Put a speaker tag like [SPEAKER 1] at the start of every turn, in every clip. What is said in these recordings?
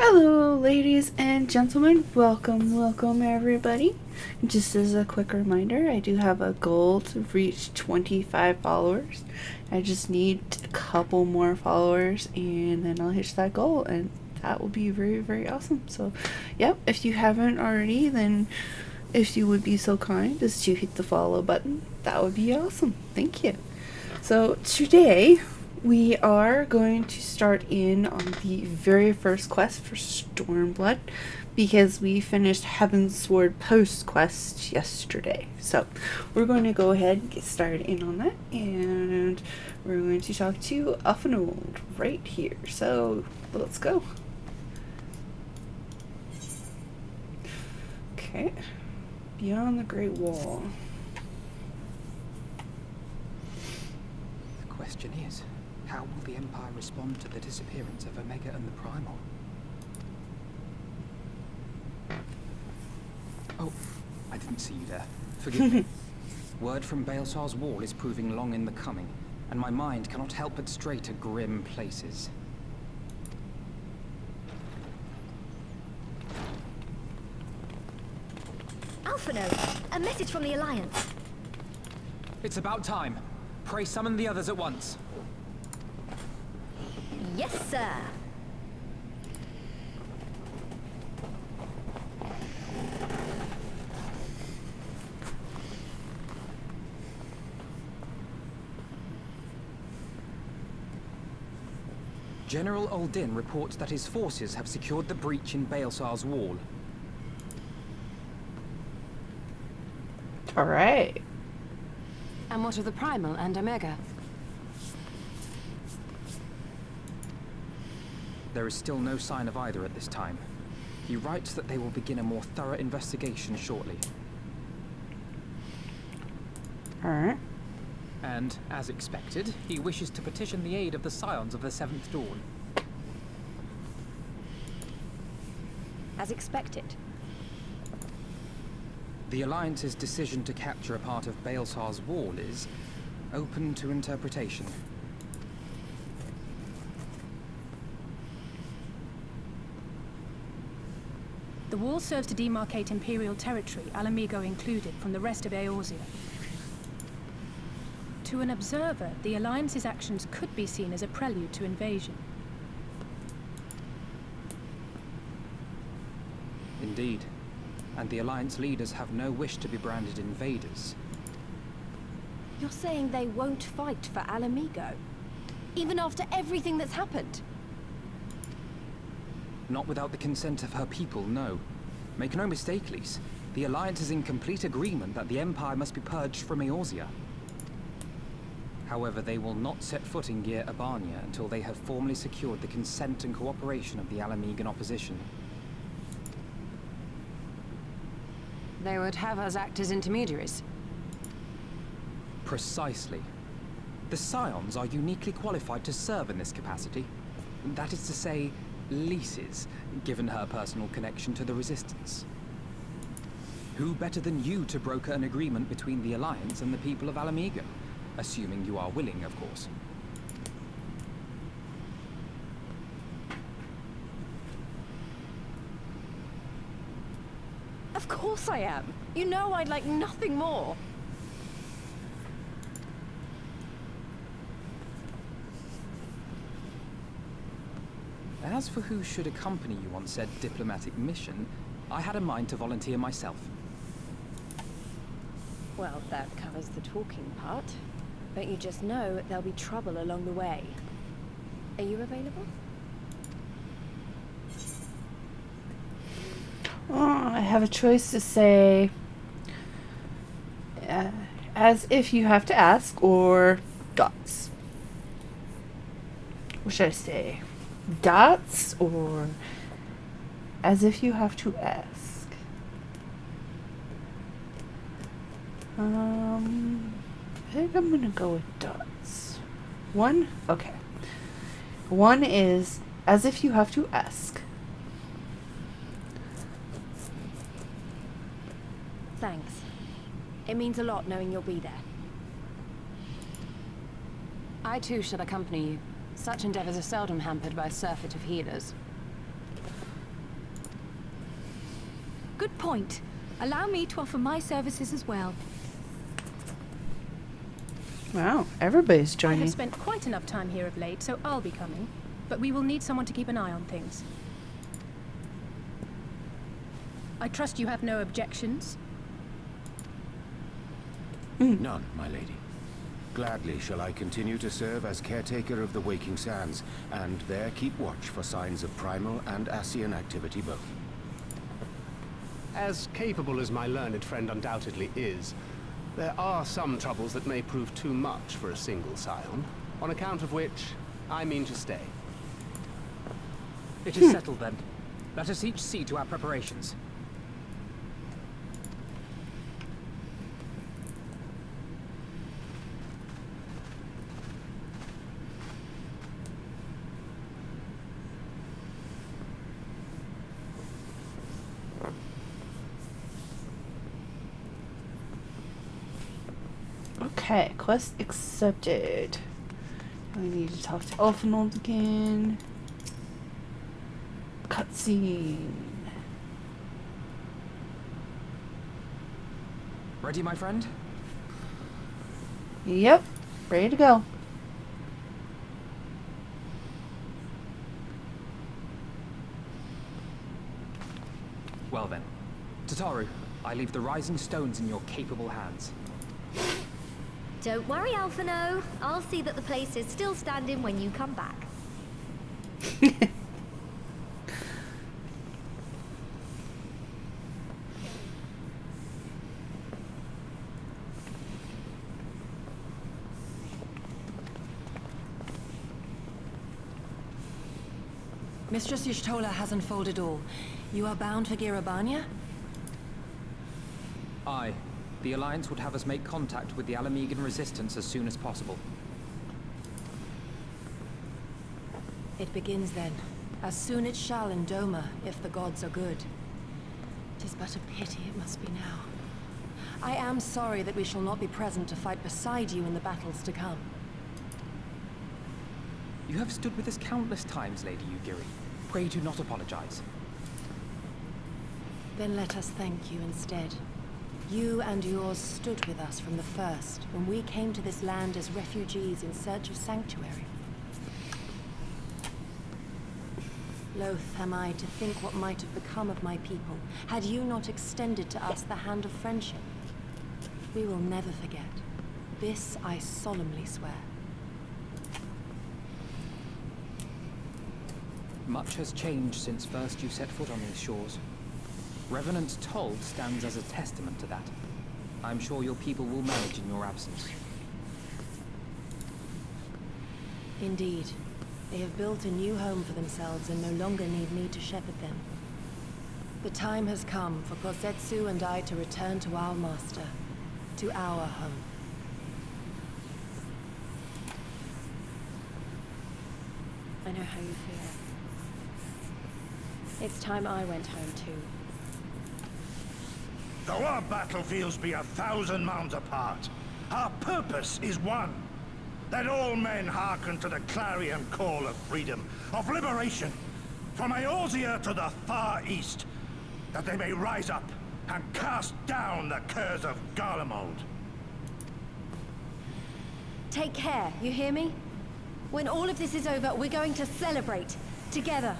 [SPEAKER 1] Hello, ladies and gentlemen. Welcome everybody. Just as a quick reminder, I do have a goal to reach 25 followers. I just need a couple more followers and then I'll hit that goal, and that will be very, very awesome. So, yep, if you haven't already, then if you would be so kind as to hit the follow button, that would be awesome. Thank you. So, today we are going to start in on the very first quest for Stormblood, because we finished Heavensward post quest yesterday. So we're going to go ahead and get started in on that, and we're going to talk to Uffenold right here. So let's go. Okay, beyond the Great Wall.
[SPEAKER 2] The question is, how will the Empire respond to the disappearance of Omega and the Primal? Oh, I didn't see you there. Forgive me. Word from Baelsar's wall is proving long in the coming, and my mind cannot help but stray to grim places.
[SPEAKER 3] Alphino, a message from the Alliance.
[SPEAKER 2] It's about time. Pray summon the others at once.
[SPEAKER 3] Yes, sir.
[SPEAKER 2] General Uldin reports that his forces have secured the breach in Baelsar's wall.
[SPEAKER 1] All right.
[SPEAKER 4] And what of the Primal and Omega?
[SPEAKER 2] There is still no sign of either at this time. He writes that they will begin a more thorough investigation shortly.
[SPEAKER 1] All right.
[SPEAKER 2] And, as expected, he wishes to petition the aid of the Scions of the Seventh Dawn.
[SPEAKER 3] As expected.
[SPEAKER 2] The Alliance's decision to capture a part of Baelsar's wall is open to interpretation.
[SPEAKER 5] The wall serves to demarcate Imperial territory, Alamigo included, from the rest of Eorzea. To an observer, the Alliance's actions could be seen as a prelude to invasion.
[SPEAKER 2] Indeed. And the Alliance leaders have no wish to be branded invaders.
[SPEAKER 3] You're saying they won't fight for Alamigo? Even after everything that's happened?
[SPEAKER 2] Not without the consent of her people, no. Make no mistake, Lyse. The Alliance is in complete agreement that the Empire must be purged from Eorzea. However, they will not set foot in Gyr Abania until they have formally secured the consent and cooperation of the Alamigan opposition.
[SPEAKER 4] They would have us act as intermediaries.
[SPEAKER 2] Precisely. The Scions are uniquely qualified to serve in this capacity. That is to say, Lyse's, given her personal connection to the Resistance. Who better than you to broker an agreement between the Alliance and the people of Alamigo? Assuming you are willing, of course.
[SPEAKER 3] Of course I am. You know I'd like nothing more.
[SPEAKER 2] As for who should accompany you on said diplomatic mission, I had a mind to volunteer myself.
[SPEAKER 3] Well, that covers the talking part. But you just know there'll be trouble along the way. Are you available?
[SPEAKER 1] I have a choice to say, as if you have to ask, or dots. What should I say? Dots, or as if you have to ask? I think I'm gonna go with dots. One? Okay. One is as if you have to ask.
[SPEAKER 3] Thanks. It means a lot knowing you'll be there.
[SPEAKER 4] I too shall accompany you. Such endeavors are seldom hampered by a surfeit of healers.
[SPEAKER 6] Good point. Allow me to offer my services as well.
[SPEAKER 1] Wow, everybody's
[SPEAKER 5] I
[SPEAKER 1] joining.
[SPEAKER 5] have spent quite enough time here of late, so I'll be coming. But we will need someone to keep an eye on things. I trust you have no objections?
[SPEAKER 7] None, my lady. Gladly shall I continue to serve as caretaker of the Waking Sands, and there keep watch for signs of primal and Ascian activity both.
[SPEAKER 8] As capable as my learned friend undoubtedly is, there are some troubles that may prove too much for a single scion, on account of which I mean to stay.
[SPEAKER 2] It is settled then. Let us each see to our preparations.
[SPEAKER 1] Okay, quest accepted. I need to talk to Ulfenhold again. Cutscene.
[SPEAKER 2] Ready, my friend?
[SPEAKER 1] Yep, ready to go.
[SPEAKER 2] Well then. Tataru, I leave the rising stones in your capable hands.
[SPEAKER 9] Don't worry, Alphino. I'll see that the place is still standing when you come back.
[SPEAKER 4] Mistress Y'shtola has unfolded all. You are bound for Girabania?
[SPEAKER 2] Aye. The Alliance would have us make contact with the Alamegan resistance as soon as possible.
[SPEAKER 4] It begins then. As soon it shall in Doma, if the gods are good. 'Tis but a pity it must be now. I am sorry that we shall not be present to fight beside you in the battles to come.
[SPEAKER 2] You have stood with us countless times, Lady Qiqirn. Pray do not apologize.
[SPEAKER 4] Then let us thank you instead. You and yours stood with us from the first, when we came to this land as refugees in search of sanctuary. Loath am I to think what might have become of my people, had you not extended to us the hand of friendship. We will never forget. This I solemnly swear.
[SPEAKER 2] Much has changed since first you set foot on these shores. Revenant's Toll stands as a testament to that. I'm sure your people will manage in your absence.
[SPEAKER 4] Indeed. They have built a new home for themselves and no longer need me to shepherd them. The time has come for Kosetsu and I to return to our master, to our home.
[SPEAKER 3] I know how you feel. It's time I went home too.
[SPEAKER 10] Though our battlefields be 1,000 mounds apart, our purpose is one. Let all men hearken to the clarion call of freedom, of liberation, from Eorzea to the far east, that they may rise up and cast down the curse of Garlemald.
[SPEAKER 3] Take care, you hear me? When all of this is over, we're going to celebrate. Together.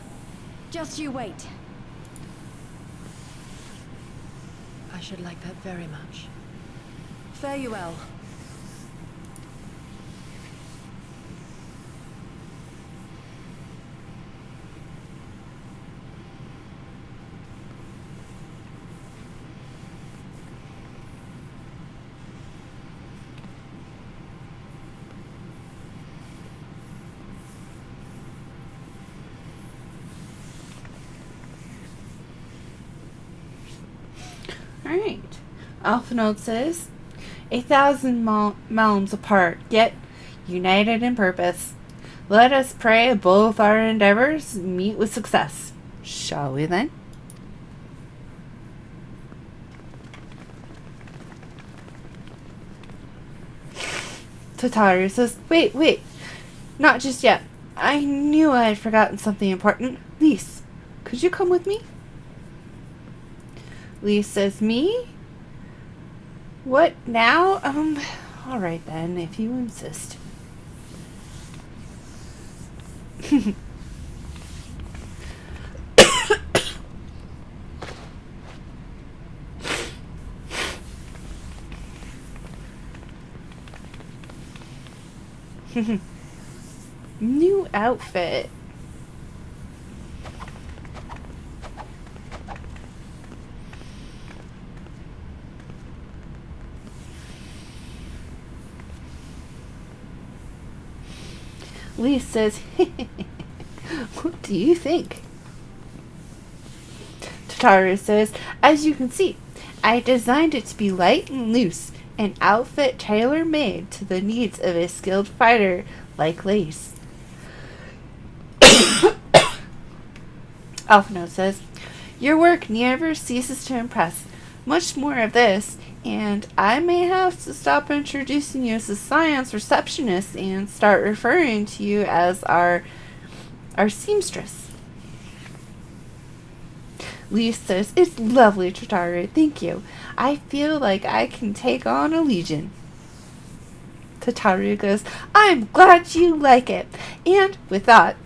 [SPEAKER 3] Just you wait.
[SPEAKER 4] I should like that very much. Fare you well.
[SPEAKER 1] Alright. Alphinaud says, 1,000 realms apart, yet united in purpose. Let us pray both our endeavors meet with success. Shall we then? Tataru says, wait. Not just yet. I knew I had forgotten something important. Lyse, could you come with me? Lyse says, me? What now? Alright then, if you insist. New outfit. Lyse says, what do you think? Tataru says, as you can see, I designed it to be light and loose, an outfit tailor-made to the needs of a skilled fighter like Lyse. Alphino says, your work never ceases to impress. Much more of this, and I may have to stop introducing you as a science receptionist and start referring to you as our seamstress. Lyse says, it's lovely, Tataru. Thank you. I feel like I can take on a legion. Tataru goes, I'm glad you like it. And with that,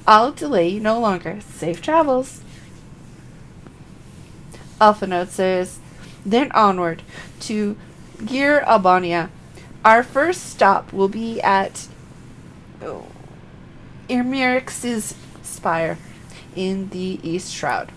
[SPEAKER 1] I'll delay you no longer. Safe travels. Alphino says, then onward to Gir Albania. Our first stop will be at Irmirix's spire in the East Shroud.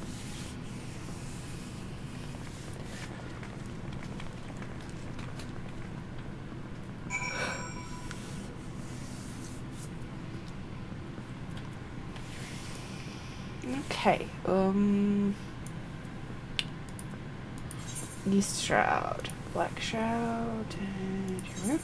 [SPEAKER 1] Okay, East Shroud, Black Shroud, and here.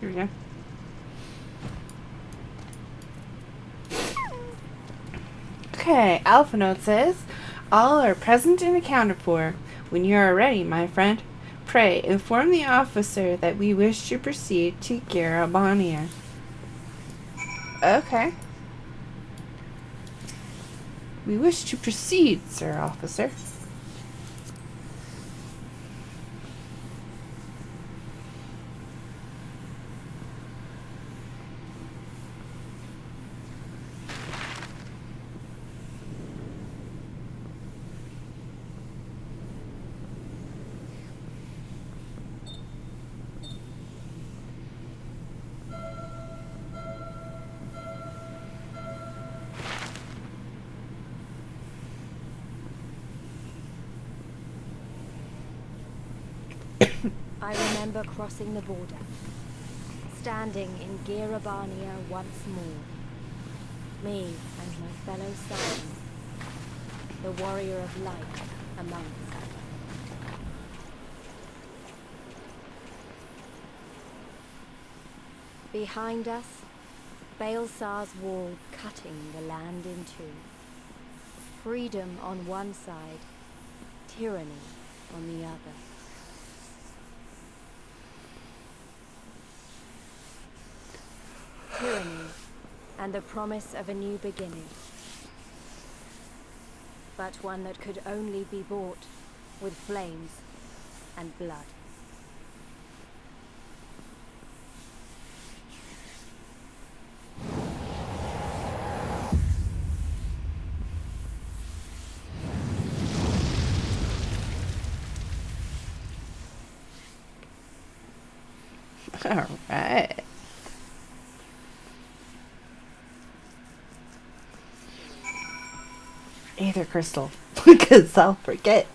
[SPEAKER 1] Here we go. Okay, Alpha Note says, all are present and accounted for. When you are ready, my friend, pray inform the officer that we wish to proceed to Gir Albania. Okay. We wish to proceed, sir officer.
[SPEAKER 3] I remember crossing the border, standing in Gir Albania once more. Me and my fellow scions, the warrior of light among us. Behind us, Baelsar's wall cutting the land in two. Freedom on one side, tyranny on the other. Tyranny, and the promise of a new beginning. But one that could only be bought with flames and blood.
[SPEAKER 1] All right. Aether crystal, because I'll forget.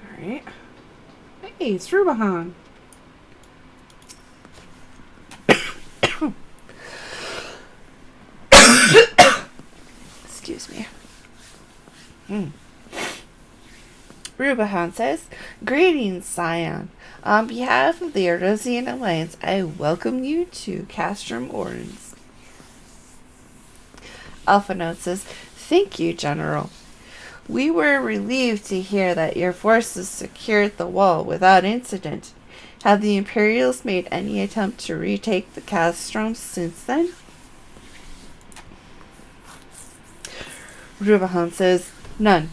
[SPEAKER 1] All right. Hey, it's Rubahan. Excuse me. Rubahan says, "Greetings, Scion. On behalf of the Erosian Alliance, I welcome you to Castrum Orens." Alphinaud says, "Thank you, General. We were relieved to hear that your forces secured the wall without incident. Have the Imperials made any attempt to retake the Castrum since then?" Rubahan says, "None.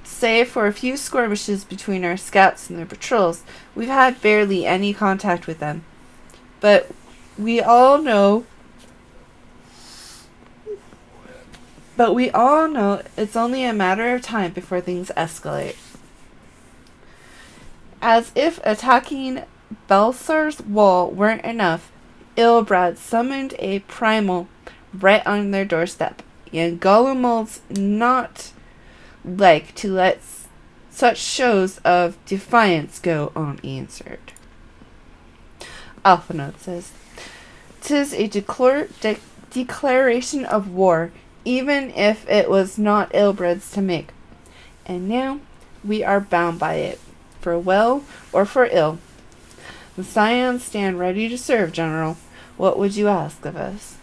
[SPEAKER 1] Save for a few skirmishes between our scouts and their patrols, we've had barely any contact with them. But we all know it's only a matter of time before things escalate." As if attacking Belsar's wall weren't enough, Ilbrad summoned a primal right on their doorstep, and Gollumald's not like to let such shows of defiance go unanswered. Alphinaud says, "'Tis a declaration of war, even if it was not Ilbrad's to make. And now we are bound by it, for well or for ill. The Scions stand ready to serve, General. What would you ask of us?"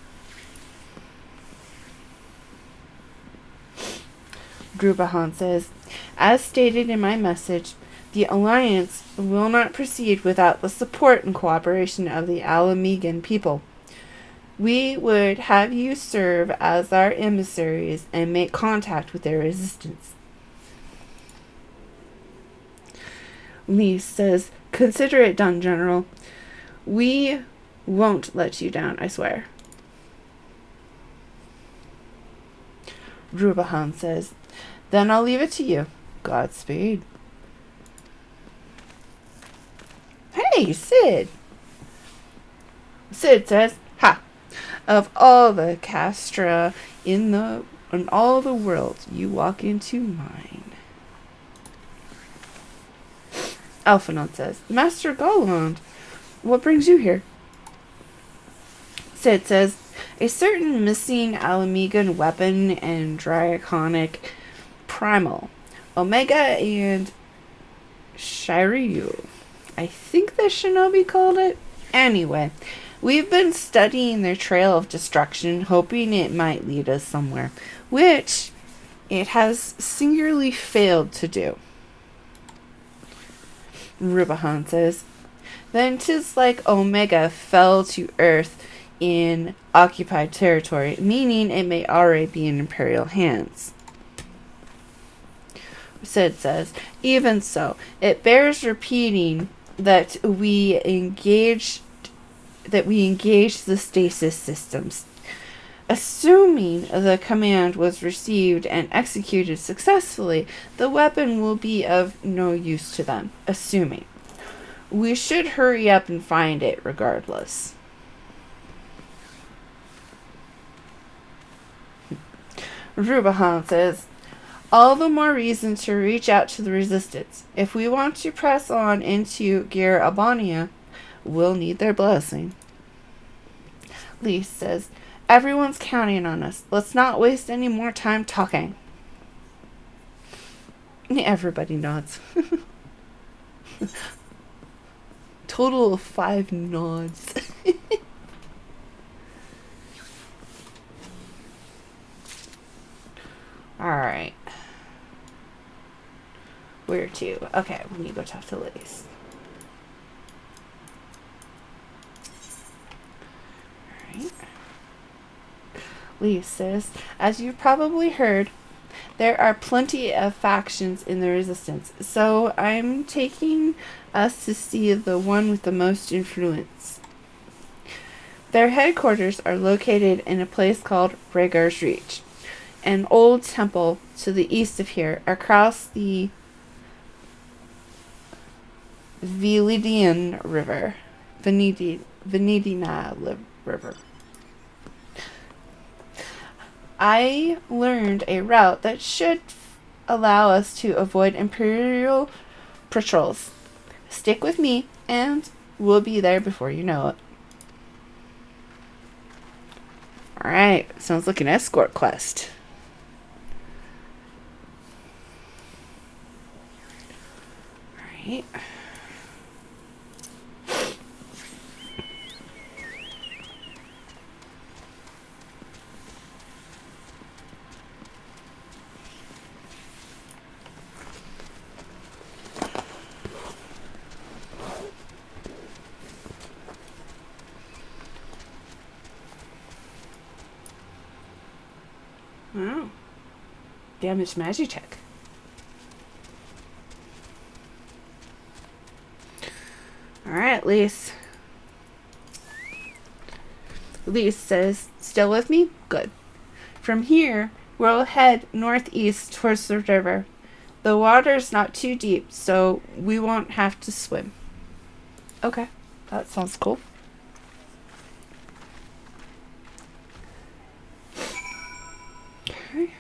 [SPEAKER 1] Rubahan says, "As stated in my message, the Alliance will not proceed without the support and cooperation of the Alamegan people. We would have you serve as our emissaries and make contact with their resistance." Lyse says, "Consider it done, General. We won't let you down, I swear." Rubahan says, "Then I'll leave it to you. Godspeed." Hey, Sid! Sid says, "Ha! Of all the castra in all the world, you walk into mine." Alphinaud says, "Master Gollumald, what brings you here?" Sid says, "A certain missing Alamegan weapon and draconic primal, Omega and Shiryu. I think the shinobi called it. Anyway, we've been studying their trail of destruction, hoping it might lead us somewhere, which it has singularly failed to do." Rubahan says, "Then 'tis like Omega fell to earth in occupied territory, meaning it may already be in Imperial hands." Sid says, "Even so, it bears repeating that we engaged the stasis systems. Assuming the command was received and executed successfully, the weapon will be of no use to them. Assuming. We should hurry up and find it regardless." Rubahan says, "All the more reason to reach out to the resistance. If we want to press on into Qiqirn, we'll need their blessing." Lyse says, "Everyone's counting on us. Let's not waste any more time talking." Everybody nods. Total of 5 nods. Alright. Where to? Okay, we need to go talk to Lyse. Alright. Lyse says, "As you've probably heard, there are plenty of factions in the Resistance, so I'm taking us to see the one with the most influence. Their headquarters are located in a place called Rhaegar's Reach, an old temple to the east of here, across the Venedina River. I learned a route that should allow us to avoid Imperial patrols. Stick with me, and we'll be there before you know it. Alright, sounds like an escort quest. Alright. Wow. Damaged Magitech. Alright, Lyse. Lyse says, still with me? Good. From here, we'll head northeast towards the river. The water's not too deep, so we won't have to swim. Okay, that sounds cool. Okay.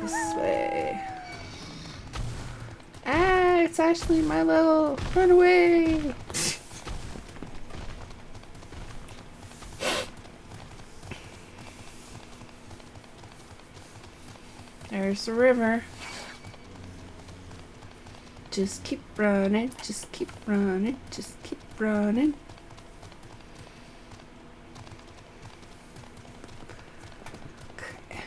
[SPEAKER 1] This way. Ah, it's actually Milo. Run away. There's the river. Just keep running, just keep running, just keep running. Okay.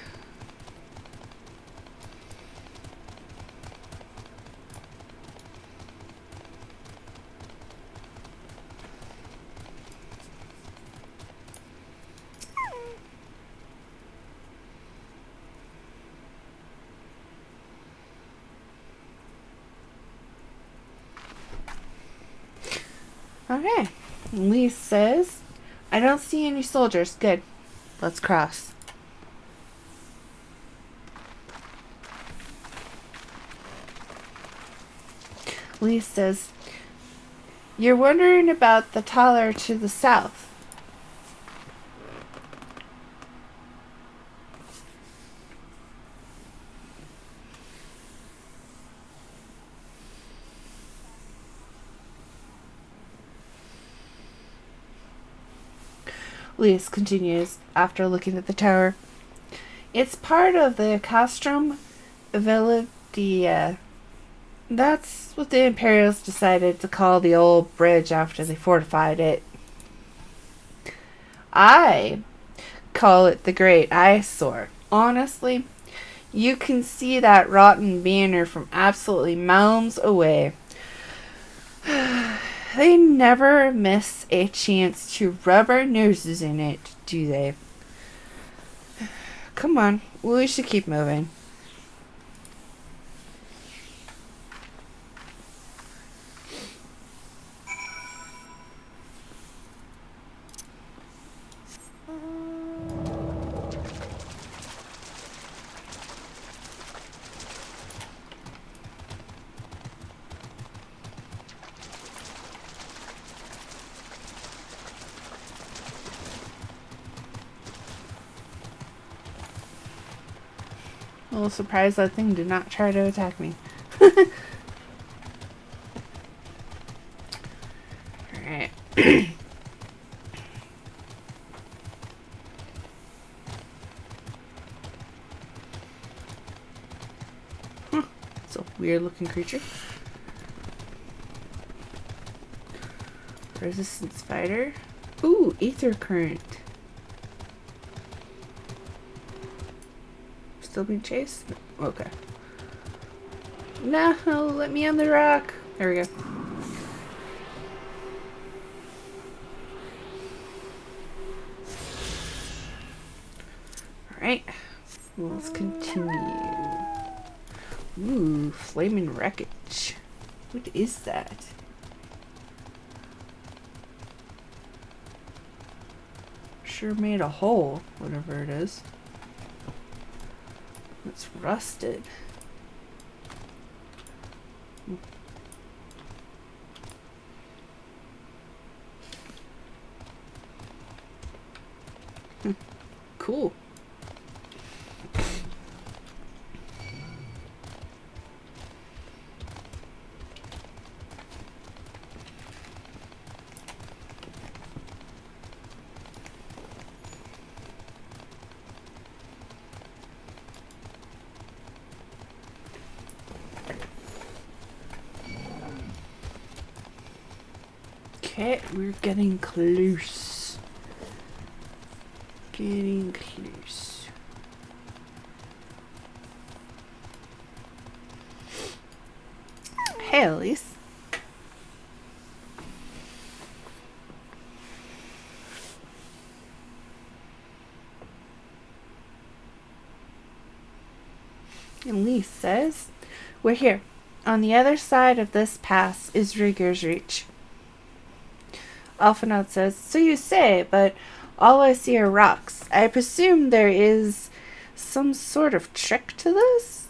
[SPEAKER 1] Okay. Lyse says, I don't see any soldiers. Good. Let's cross. Lyse says, you're wondering about the taller to the south. Lyse continues after looking at the tower. It's part of the Castrum Validia. That's what the Imperials decided to call the old bridge after they fortified it. I call it the Great Eyesore. Honestly, you can see that rotten banner from absolutely miles away. They never miss a chance to rub our noses in it, do they? Come on, we should keep moving. A little surprised that thing did not try to attack me. Alright. Huh. It's a weird looking creature. Resistance fighter. Ooh, ether current. Still being chased? Okay. No, let me on the rock. There we go. Alright. Let's continue. Ooh, flaming wreckage. What is that? Sure made a hole, whatever it is. It's rusted. Cool. Okay, we're getting close. Getting close. Hey, Lyse. And Lyse says, "We're here. On the other side of this pass is Rigger's Reach." Wulfenshade says, "So you say, but all I see are rocks. I presume there is some sort of trick to this?"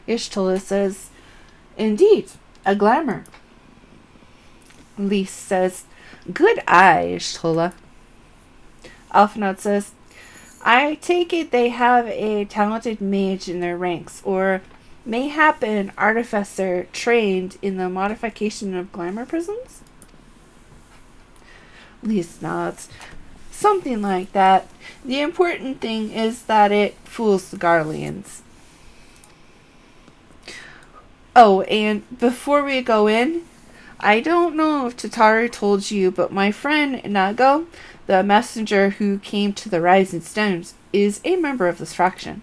[SPEAKER 1] Y'shtola says, "Indeed, a glamour." Lyse says, "Good eye, Y'shtola." Wulfenshade says, "I take it they have a talented mage in their ranks, or mayhap an artificer trained in the modification of glamour prisms?" Lyse nods. "Something like that. The important thing is that it fools the Garleans." Oh, and before we go in, I don't know if Tataru told you, but my friend Nago, the messenger who came to the Rising Stones, is a member of this faction.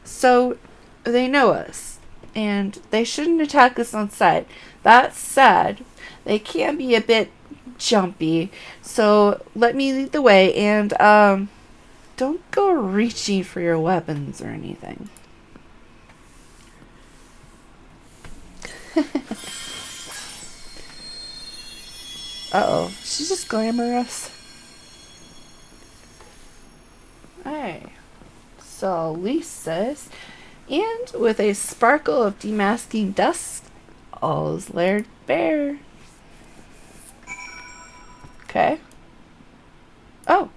[SPEAKER 1] So, they know us, and they shouldn't attack us on sight. That said, they can be a bit jumpy, so let me lead the way, and, don't go reaching for your weapons or anything. Uh-oh, she's just glamorous. Alright, so Lyse says, "And with a sparkle of demasking dust, all is laid bare." Okay. Oh,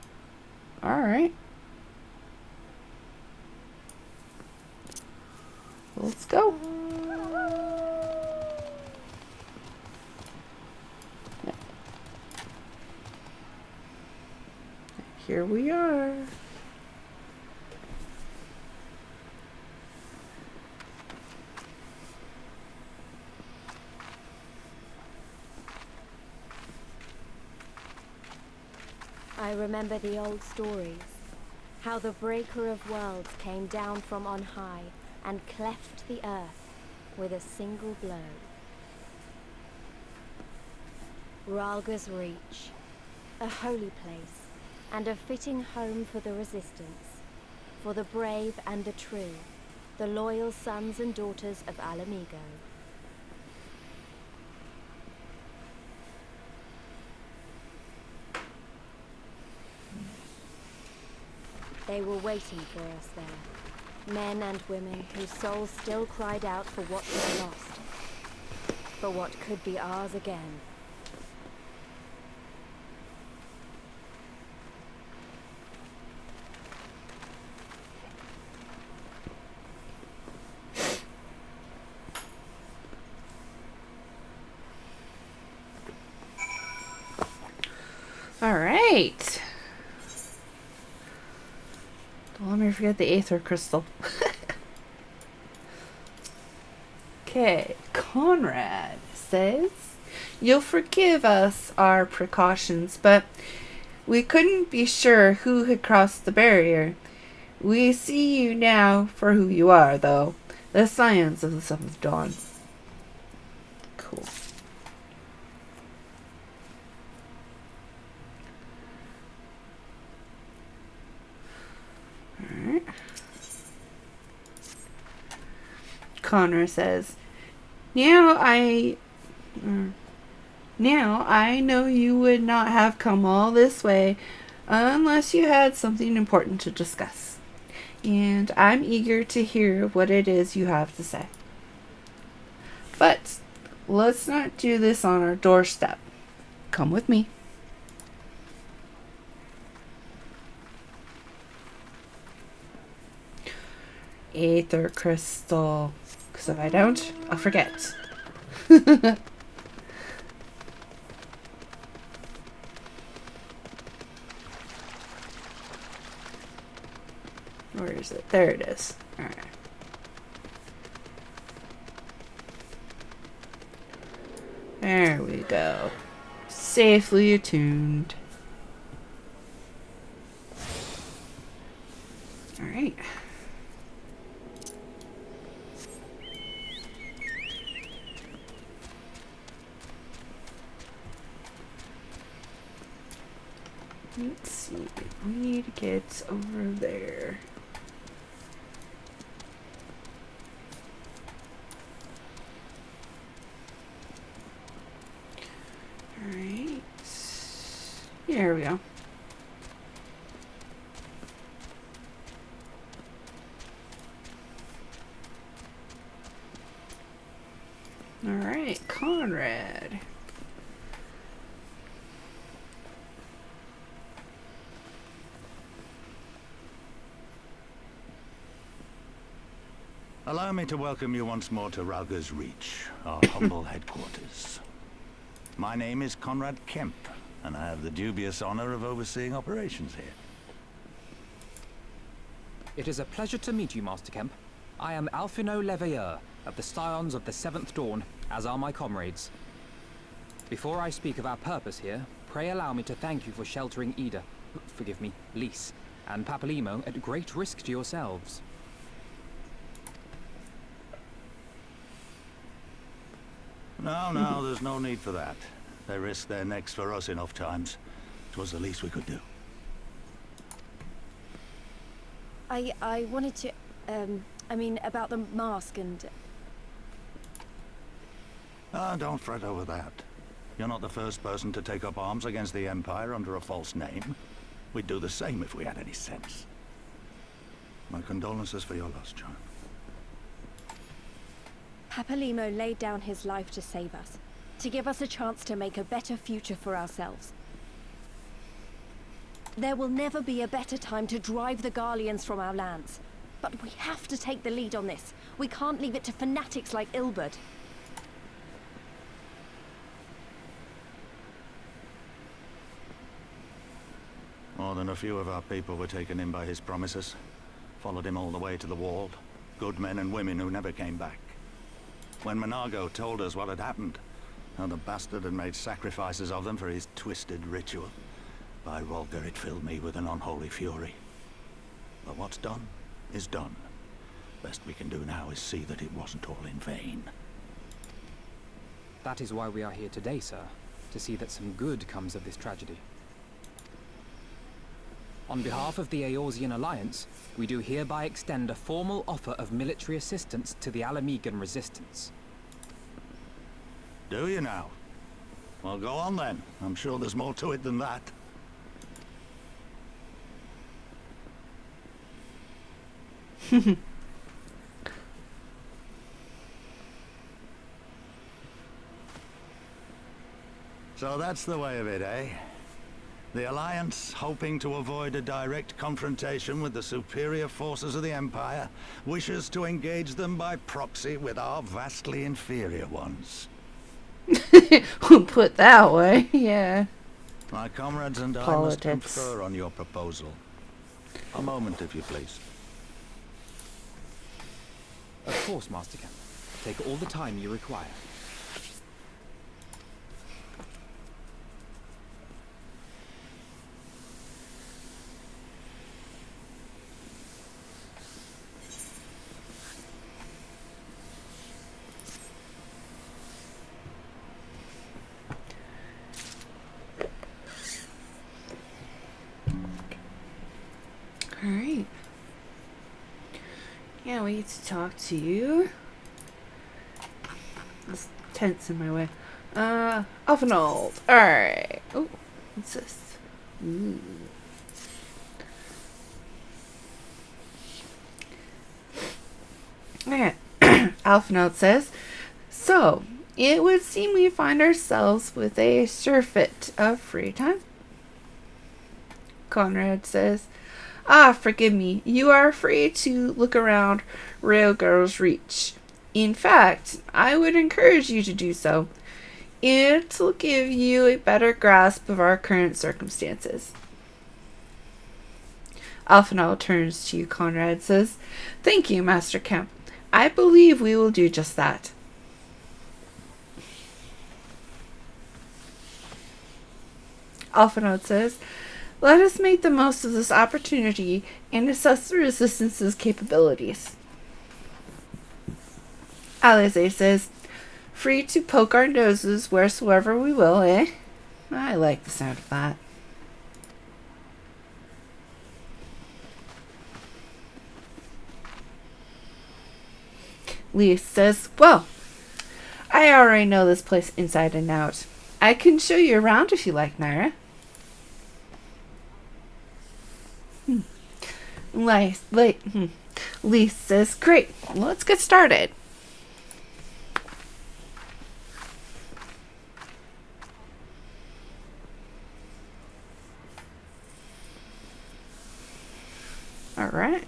[SPEAKER 1] alright. Let's go. Here we are.
[SPEAKER 3] I remember the old stories, how the Breaker of Worlds came down from on high and cleft the earth with a single blow. Rhalga's Reach, a holy place, and a fitting home for the resistance, for the brave and the true, the loyal sons and daughters of Alamigo. They were waiting for us there, men and women whose souls still cried out for what was lost, for what could be ours again.
[SPEAKER 1] All right. Don't let me forget the Aether Crystal. Okay, Conrad says, "You'll forgive us our precautions, but we couldn't be sure who had crossed the barrier. We see you now for who you are, though. The Scions of the Seventh Dawn." Cool. Alright. Connor says, Now I know you would not have come all this way unless you had something important to discuss. And I'm eager to hear what it is you have to say. But let's not do this on our doorstep. Come with me." Aether Crystal. Because if I don't, I'll forget. Where is it? There it is. Alright. There we go. Safely attuned. Alright. Let's see. We need to get over there. Alright. There we go. Alright, Conrad.
[SPEAKER 11] Allow me to welcome you once more to Rauger's Reach, our humble headquarters. My name is Conrad Kemp, and I have the dubious honor of overseeing operations here.
[SPEAKER 2] It is a pleasure to meet you, Master Kemp. I am Alphino Leveilleur, of the Scions of the Seventh Dawn, as are my comrades. Before I speak of our purpose here, pray allow me to thank you for sheltering Lyse, and Papalymo at great risk to yourselves.
[SPEAKER 11] No, there's no need for that. They risked their necks for us enough times. It was the least we could do.
[SPEAKER 4] I wanted to, I mean, about the mask and...
[SPEAKER 11] Don't fret over that. You're not the first person to take up arms against the Empire under a false name. We'd do the same if we had any sense. My condolences for your loss, John.
[SPEAKER 3] Papalymo laid down his life to save us, to give us a chance to make a better future for ourselves. There will never be a better time to drive the Garleans from our lands. But we have to take the lead on this. We can't leave it to fanatics like Ilberd.
[SPEAKER 11] More than a few of our people were taken in by his promises. Followed him all the way to the Wall. Good men and women who never came back. When Monago told us what had happened, how the bastard had made sacrifices of them for his twisted ritual, by Rolger it filled me with an unholy fury. But what's done is done. Best we can do now is see that it wasn't all in vain.
[SPEAKER 2] That is why we are here today, sir, to see that some good comes of this tragedy. On behalf of the Eorzean Alliance, we do hereby extend a formal offer of military assistance to the Alamegan resistance.
[SPEAKER 11] Do you now? Well, go on then. I'm sure there's more to it than that. So that's the way of it, eh? The Alliance, hoping to avoid a direct confrontation with the superior forces of the Empire, wishes to engage them by proxy with our vastly inferior ones.
[SPEAKER 1] Put that way, yeah.
[SPEAKER 11] My comrades and I must confer on your proposal. A moment, if you please.
[SPEAKER 2] Of course, Master Kemp. Take all the time you require.
[SPEAKER 1] Alright. Can't wait to talk to you. This tent's in my way. Alphinold. Alright. Oh, what's this? Ooh. Okay. Alphinold says, so, it would seem we find ourselves with a surfeit of free time. Conrad says, forgive me. You are free to look around Rauger's Reach. In fact, I would encourage you to do so. It'll give you a better grasp of our current circumstances. Alphinold turns to you, Conrad, and says, thank you, Master Kemp. I believe we will do just that. Alphinaud says, let us make the most of this opportunity and assess the Resistance's capabilities. Lyse says, free to poke our noses wheresoever we will, eh? I like the sound of that. Lyse says, well, I already know this place inside and out. I can show you around if you like, Nyra. Lyse says, great, let's get started. Alright.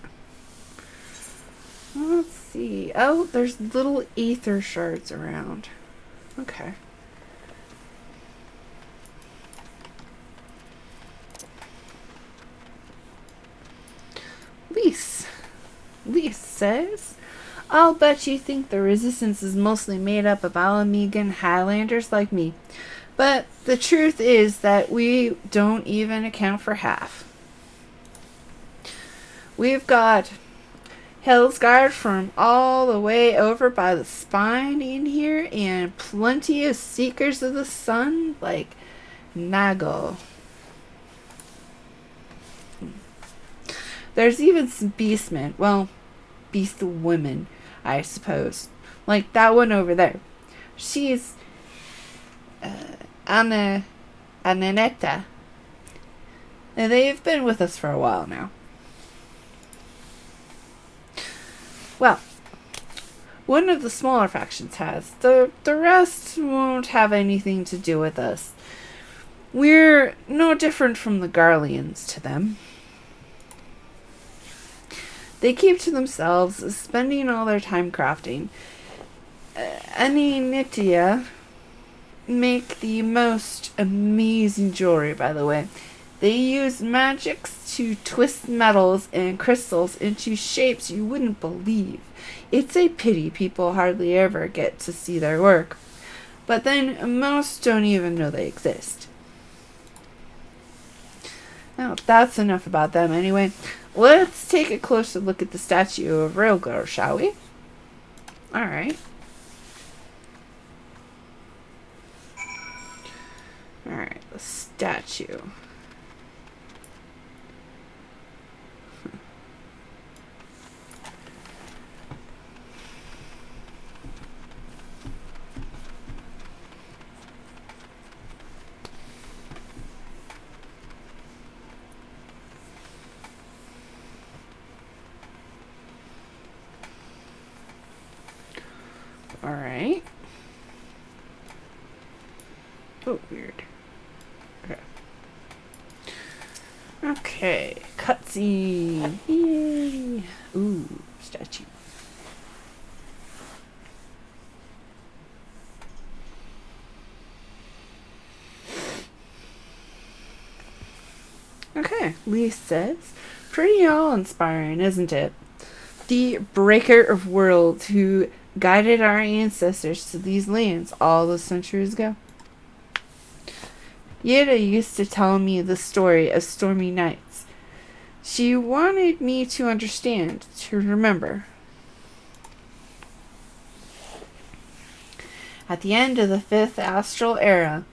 [SPEAKER 1] Let's see. Oh, there's little ether shards around. Okay. Lyse says, I'll bet you think the Resistance is mostly made up of Alamegan Highlanders like me. But the truth is that we don't even account for half. We've got Hellsguard from all the way over by the spine in here, and plenty of Seekers of the Sun like Nago. There's even some beastmen. Well, beast women, I suppose. Like that one over there. She's Ananeta. And they've been with us for a while now. Well, one of the smaller factions has. The rest won't have anything to do with us. We're no different from the Garleans to them. They keep to themselves, spending all their time crafting. Aninitia make the most amazing jewelry, by the way. They use magics to twist metals and crystals into shapes you wouldn't believe. It's a pity people hardly ever get to see their work. But then most don't even know they exist. Now, that's enough about them anyway. Let's take a closer look at the statue of Railgar, shall we? Alright. Alright, the statue. Alright. Oh, weird. Okay. Okay. Cutscene. Yay. Ooh, statue. Okay, Lyse says, pretty awe-inspiring, isn't it? The breaker of worlds who guided our ancestors to these lands all those centuries ago. Nyra used to tell me the story of stormy nights. She wanted me to understand, to remember. At the end of the 5th astral era,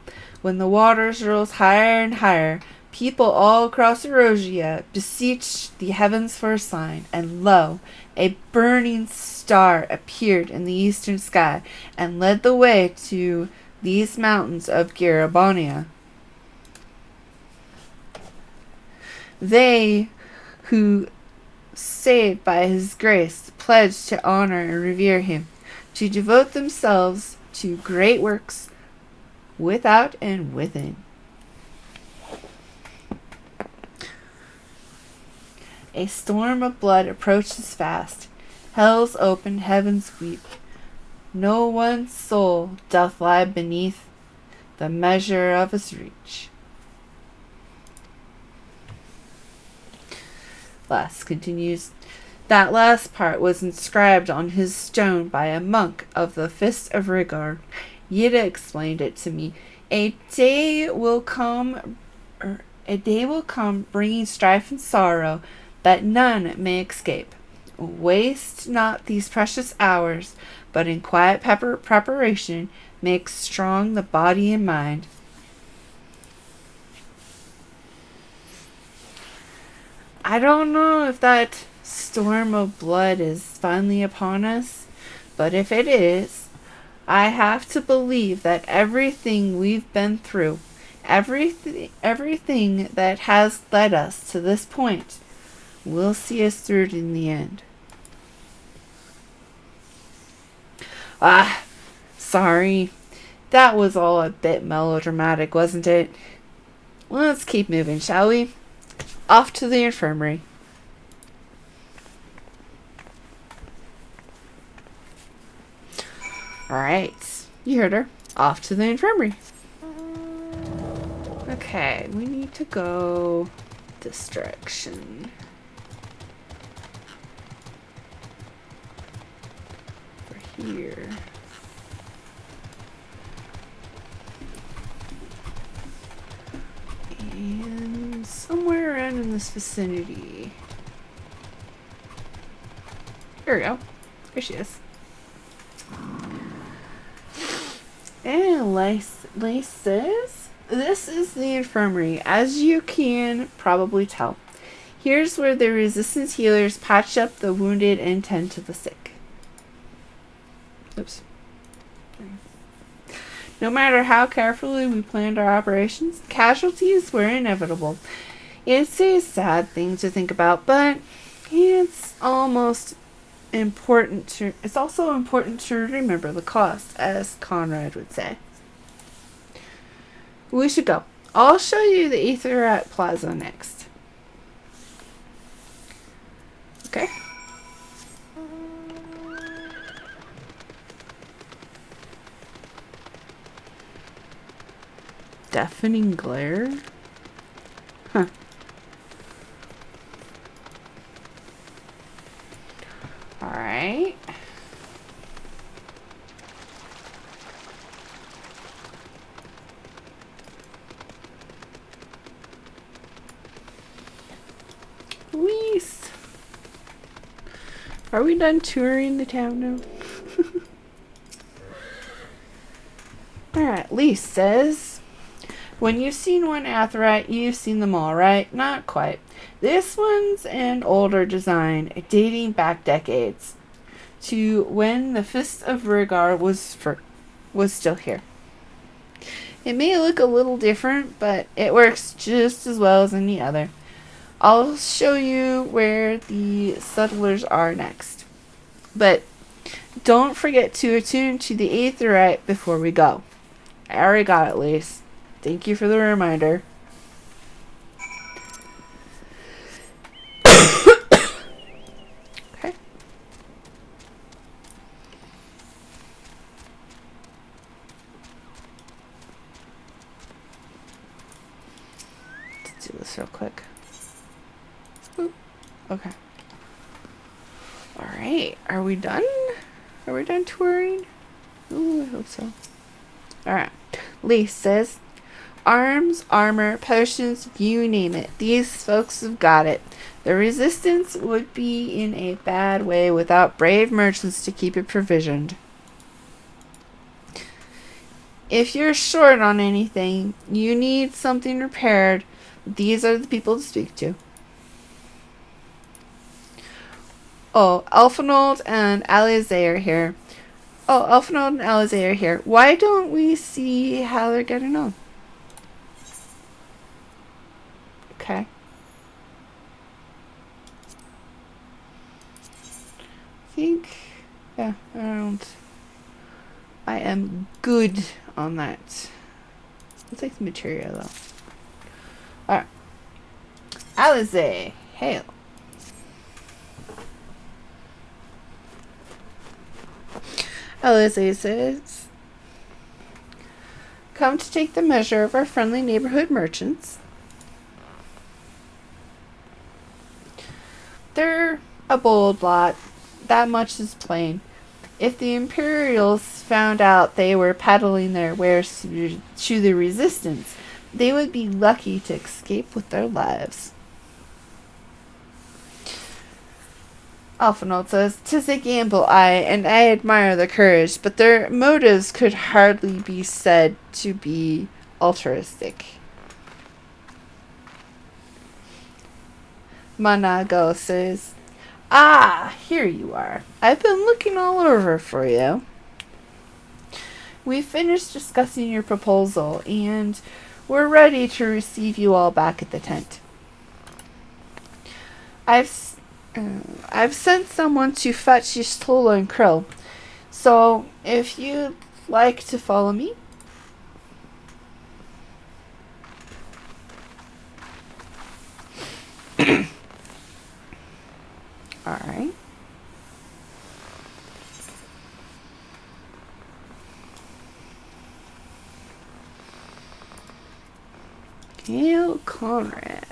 [SPEAKER 1] when the waters rose higher and higher, people all across Erosia beseeched the heavens for a sign, and lo, a burning star appeared in the eastern sky and led the way to these mountains of Garabania. They who, saved by his grace, pledged to honor and revere him, to devote themselves to great works without and within. A storm of blood approaches fast. Hell's open, heavens weep. No one soul doth lie beneath the measure of his reach. Lyse continues. That last part was inscribed on his stone by a monk of the Fist of Rigard. Nyra explained it to me. A day will come A day will come bringing strife and sorrow that none may escape. Waste not these precious hours, but in quiet preparation make strong the body and mind. I don't know if that storm of blood is finally upon us, but if it is, I have to believe that everything we've been through, everything that has led us to this point, will see us through it in the end. Sorry. That was all a bit melodramatic, wasn't it? Let's keep moving, shall we? Off to the infirmary. Alright. You heard her. Off to the infirmary. Okay, we need to go this direction. Over here. And somewhere around in this vicinity. Here we go. There she is. And Lyse says, this is the infirmary, as you can probably tell. Here's where the resistance healers patch up the wounded and tend to the sick. Oops. No matter how carefully we planned our operations, casualties were inevitable. It's a sad thing to think about, but it's also important to remember the cost, as Conrad would say. We should go. I'll show you the Aetherat Plaza next. Okay. Deafening glare? Huh. Alright. Lyse. Are we done touring the town now? Alright, Lyse says, when you've seen one Aetherat, you've seen them all, right? Not quite. This one's an older design, dating back decades to when the Fist of Rhaegar was still here. It may look a little different, but it works just as well as any other. I'll show you where the settlers are next. But don't forget to attune to the Aetherat before we go. I already got it, Lyse. Thank you for the reminder. Okay. Let's do this real quick. Boop. Okay. Alright. Are we done? Are we done touring? Ooh, I hope so. Alright. Lyse says, arms, armor, potions, you name it. These folks have got it. The resistance would be in a bad way without brave merchants to keep it provisioned. If you're short on anything, you need something repaired, these are the people to speak to. Oh, Elfinold and Lyse are here. Oh, Elfinold and Lyse are here. Why don't we see how they're getting on? Okay. Yeah, I am good on that. I'll take the material though. Alright. Lyse, hail. Lyse says, come to take the measure of our friendly neighborhood merchants. They're a bold lot, that much is plain. If the Imperials found out they were peddling their wares to the resistance, they would be lucky to escape with their lives. Alphinaud says, "'Tis a gamble, and I admire the courage, but their motives could hardly be said to be altruistic." Manago says, "Ah, here you are. I've been looking all over for you. We finished discussing your proposal, and we're ready to receive you all back at the tent. I've sent someone to fetch your stolen krill, so if you'd like to follow me." Alright. Hail Conrad.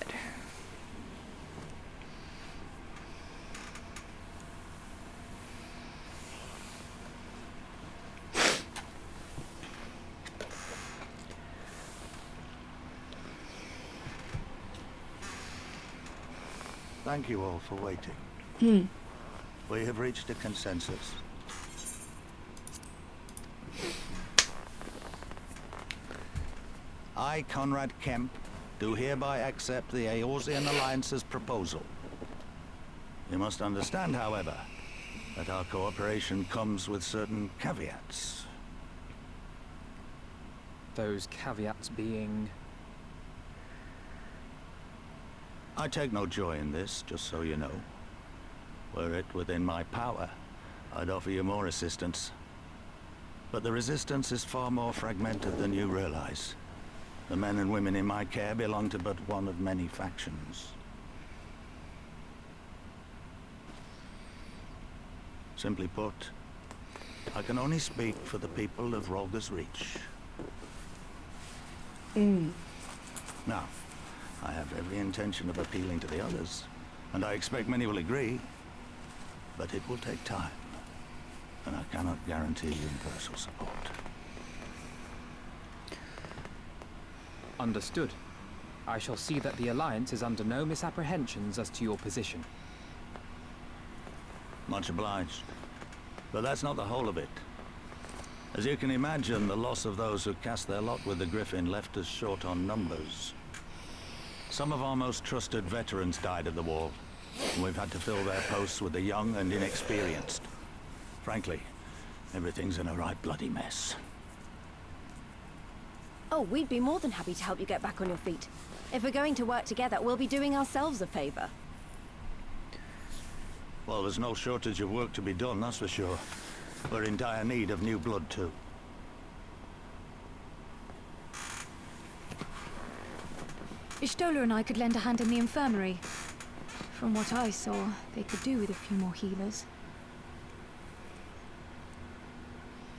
[SPEAKER 11] Thank you all for waiting. We have reached a consensus. I, Conrad Kemp, do hereby accept the Eorzean Alliance's proposal. You must understand, however, that our cooperation comes with certain caveats.
[SPEAKER 2] Those caveats being...
[SPEAKER 11] I take no joy in this, just so you know. Were it within my power, I'd offer you more assistance. But the resistance is far more fragmented than you realize. The men and women in my care belong to but one of many factions. Simply put, I can only speak for the people of Rolga's Reach. Now, I have every intention of appealing to the others, and I expect many will agree, but it will take time, and I cannot guarantee universal support.
[SPEAKER 2] Understood. I shall see that the Alliance is under no misapprehensions as to your position.
[SPEAKER 11] Much obliged. But that's not the whole of it. As you can imagine, the loss of those who cast their lot with the Griffin left us short on numbers. Some of our most trusted veterans died at the war, and we've had to fill their posts with the young and inexperienced. Frankly, everything's in a right bloody mess.
[SPEAKER 3] Oh, we'd be more than happy to help you get back on your feet. If we're going to work together, we'll be doing ourselves a favor.
[SPEAKER 11] Well, there's no shortage of work to be done, that's for sure. We're in dire need of new blood, too.
[SPEAKER 6] Ishtola and I could lend a hand in the infirmary. From what I saw, they could do with a few more healers.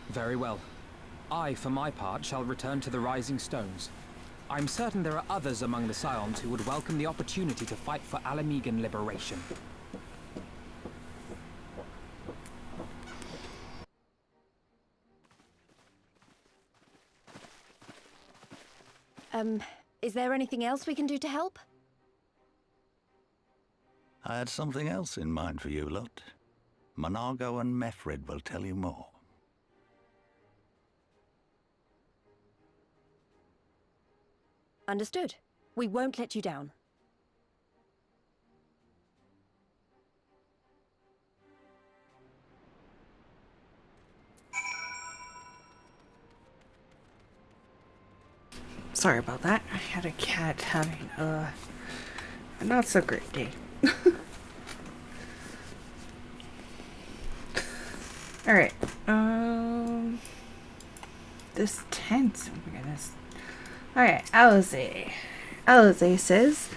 [SPEAKER 2] Very well. I, for my part, shall return to the Rising Stones. I'm certain there are others among the Scions who would welcome the opportunity to fight for Alamegan liberation.
[SPEAKER 3] Is there anything else we can do to help?
[SPEAKER 11] I had something else in mind for you lot. Monargo and Meffrid will tell you more.
[SPEAKER 3] Understood. We won't let you down.
[SPEAKER 1] Sorry about that. I had a cat having a not so great day. Alright. This tent. Oh my goodness. Alright, Alize. Alize says,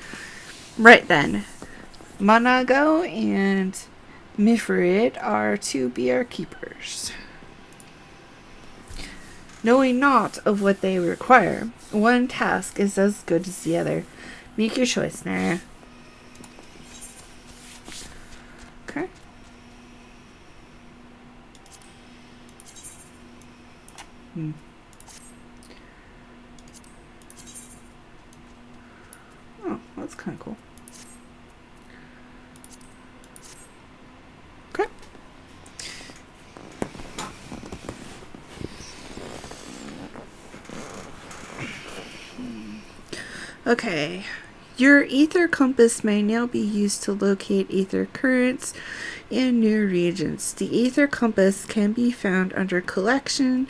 [SPEAKER 1] right then, Manago and Meffrid are to be our keepers. Knowing not of what they require, one task is as good as the other. Make your choice, Nyra. Okay. that's kind of cool. Okay. Okay. Your ether compass may now be used to locate ether currents in new regions. The ether compass can be found under collection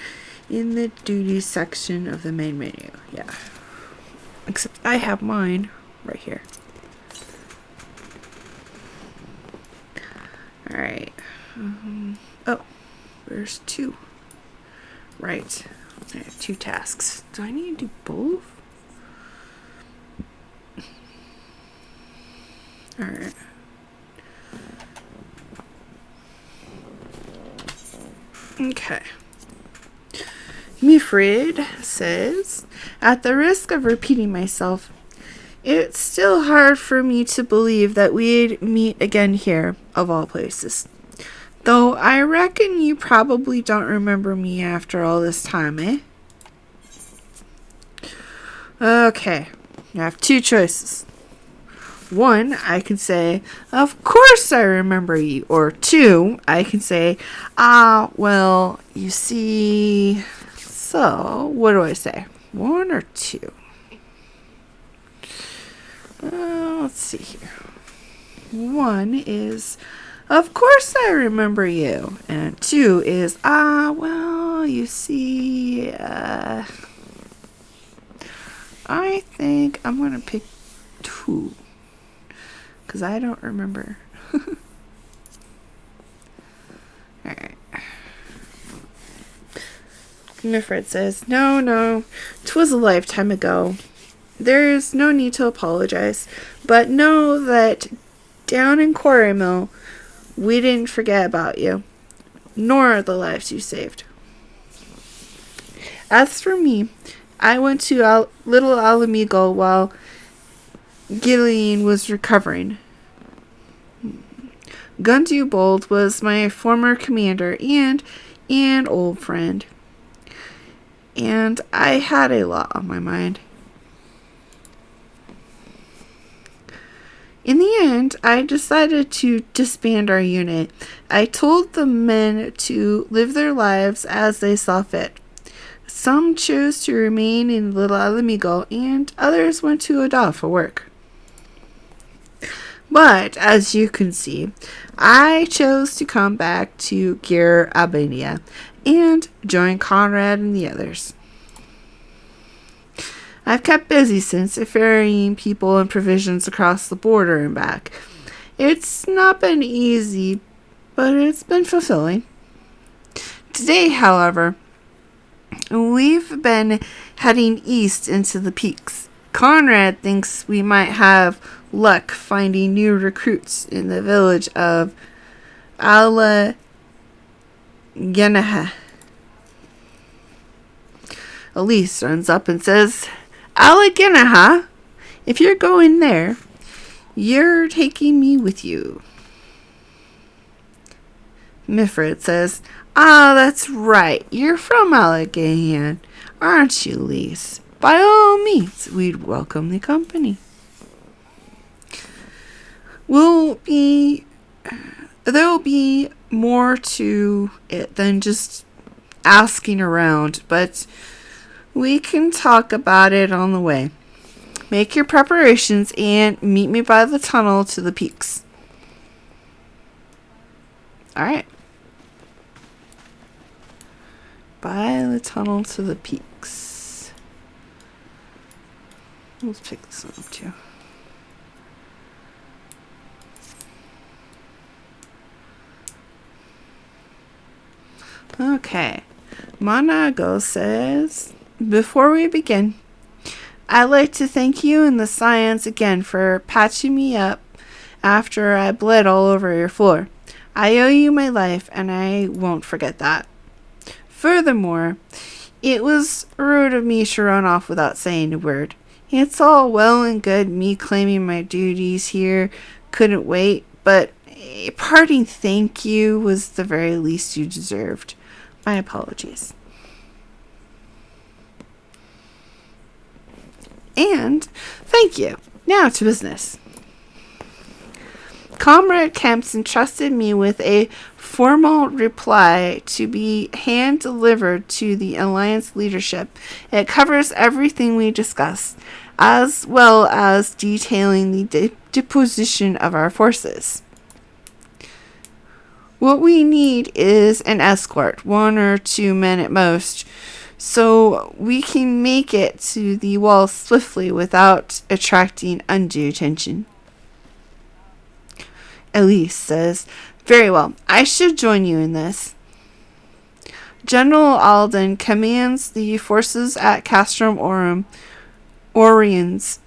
[SPEAKER 1] in the duties section of the main menu. Yeah. Except I have mine right here. Alright. Oh, there's 2. Right. I have 2 tasks. Do I need to do both? Alright. Okay. Meffrid says, at the risk of repeating myself, it's still hard for me to believe that we'd meet again here, of all places. Though I reckon you probably don't remember me after all this time, eh? Okay, you have 2 choices. 1, I can say, of course I remember you. Or 2, I can say, well, you see... So, what do I say? 1 or 2? Let's see here. 1 is, of course I remember you. And 2 is, well, you see, I think I'm going to pick 2. Because I don't remember. Alright. Meffrid says, No, 'twas a lifetime ago. There's no need to apologize, but know that down in Quarry Mill, we didn't forget about you, nor the lives you saved. As for me, I went to Little Alamigo while Qiqirn was recovering. Gundubold was my former commander and an old friend. And I had a lot on my mind. In the end, I decided to disband our unit. I told the men to live their lives as they saw fit. Some chose to remain in Little Alamigo, and others went to Ada for work. But, as you can see, I chose to come back to Qiqirn and join Conrad and the others. I've kept busy since, ferrying people and provisions across the border and back. It's not been easy, but it's been fulfilling. Today, however, we've been heading east into the peaks. Conrad thinks we might have luck finding new recruits in the village of Ala Genaha. Lyse runs up and says, Ala Genaha, if you're going there, you're taking me with you. Meffrid says, that's right. You're from Ala Genaha, aren't you, Lyse? By all means, we'd welcome the company. There'll be more to it than just asking around, but we can talk about it on the way. Make your preparations and meet me by the tunnel to the peaks. Alright. By the tunnel to the peaks. Let's pick this one up too. Okay. Monago says, before we begin, I'd like to thank you and the Scions again for patching me up after I bled all over your floor. I owe you my life, and I won't forget that. Furthermore, it was rude of me to run off without saying a word. It's all well and good me claiming my duties here couldn't wait, but a parting thank you was the very least you deserved. My apologies. And thank you. Now to business. Comrade Kemps entrusted me with a formal reply to be hand-delivered to the Alliance leadership. It covers everything we discussed, as well as detailing the deposition of our forces. What we need is an escort, 1 or 2 men at most, so we can make it to the wall swiftly without attracting undue attention. Lyse says, "Very well, I should join you in this." General Alden commands the forces at Castrum Oriens.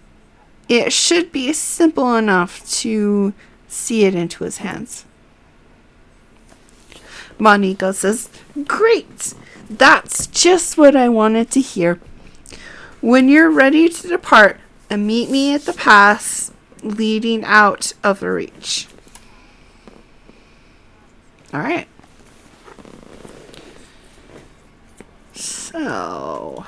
[SPEAKER 1] It should be simple enough to see it into his hands. Monico says, "Great! That's just what I wanted to hear. When you're ready to depart, meet me at the pass leading out of the Reach." Alright. So...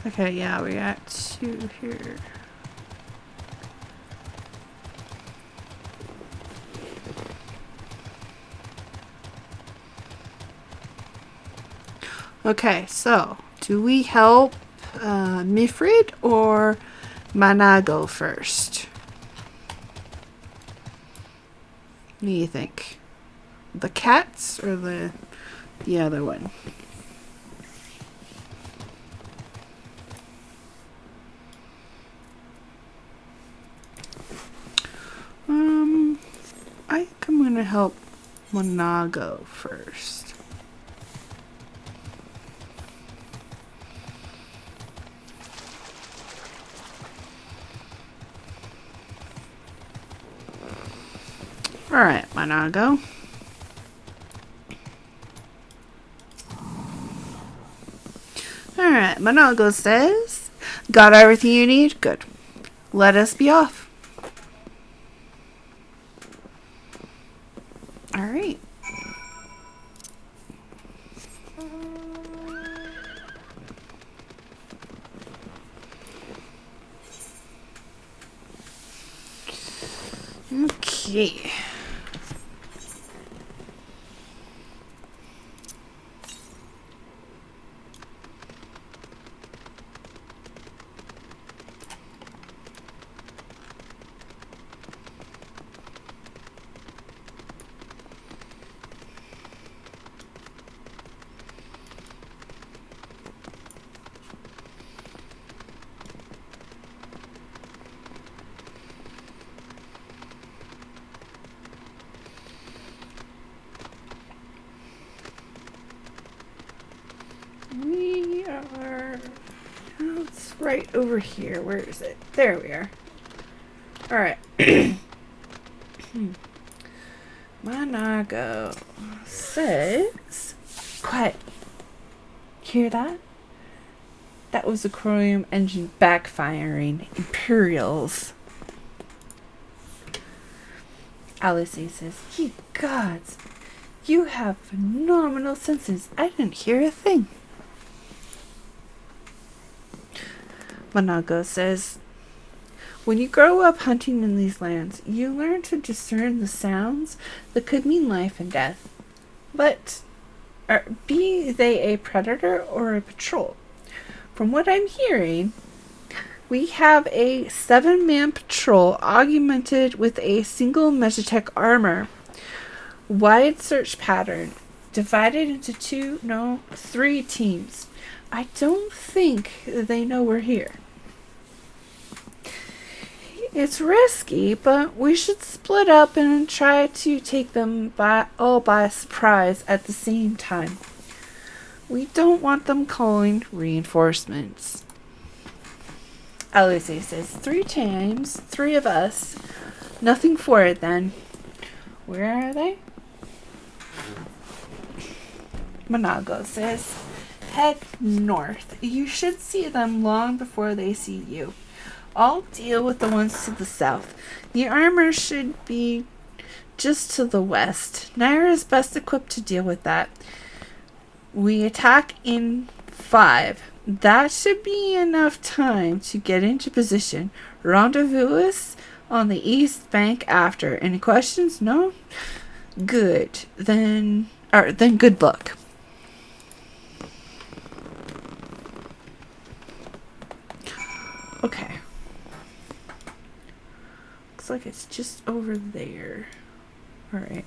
[SPEAKER 1] Okay, yeah, we got 2 here. Okay, so do we help Meffrid or Manago first? What do you think? The cats or the other one? I think I'm gonna help Manago first. Alright, Manago. Alright, Manago says, "Got everything you need? Good. Let us be off." Alright. Okay. We are... Oh, it's right over here. Where is it? There we are. Alright. Manago says... Quiet. Hear that? That was the chromium engine backfiring. Imperials. Lyse says, "Ye gods, you have phenomenal senses. I didn't hear a thing." Manago says, "When you grow up hunting in these lands, you learn to discern the sounds that could mean life and death. But be they a predator or a patrol. From what I'm hearing, we have a 7-man patrol augmented with a single Megitech armor. Wide search pattern, divided into 3 teams. I don't think they know we're here. It's risky, but we should split up and try to take them all by surprise at the same time. We don't want them calling reinforcements." Lyse says, 3 times, 3 of us. Nothing for it then. Where are they? Manago says, "Head north. You should see them long before they see you. I'll deal with the ones to the south. The armor should be just to the west. Nyra is best equipped to deal with that. We attack in 5. That should be enough time to get into position. Rendezvous us on the east bank after. Any questions? No? Good. Then good luck. Okay. Looks like it's just over there. Alright.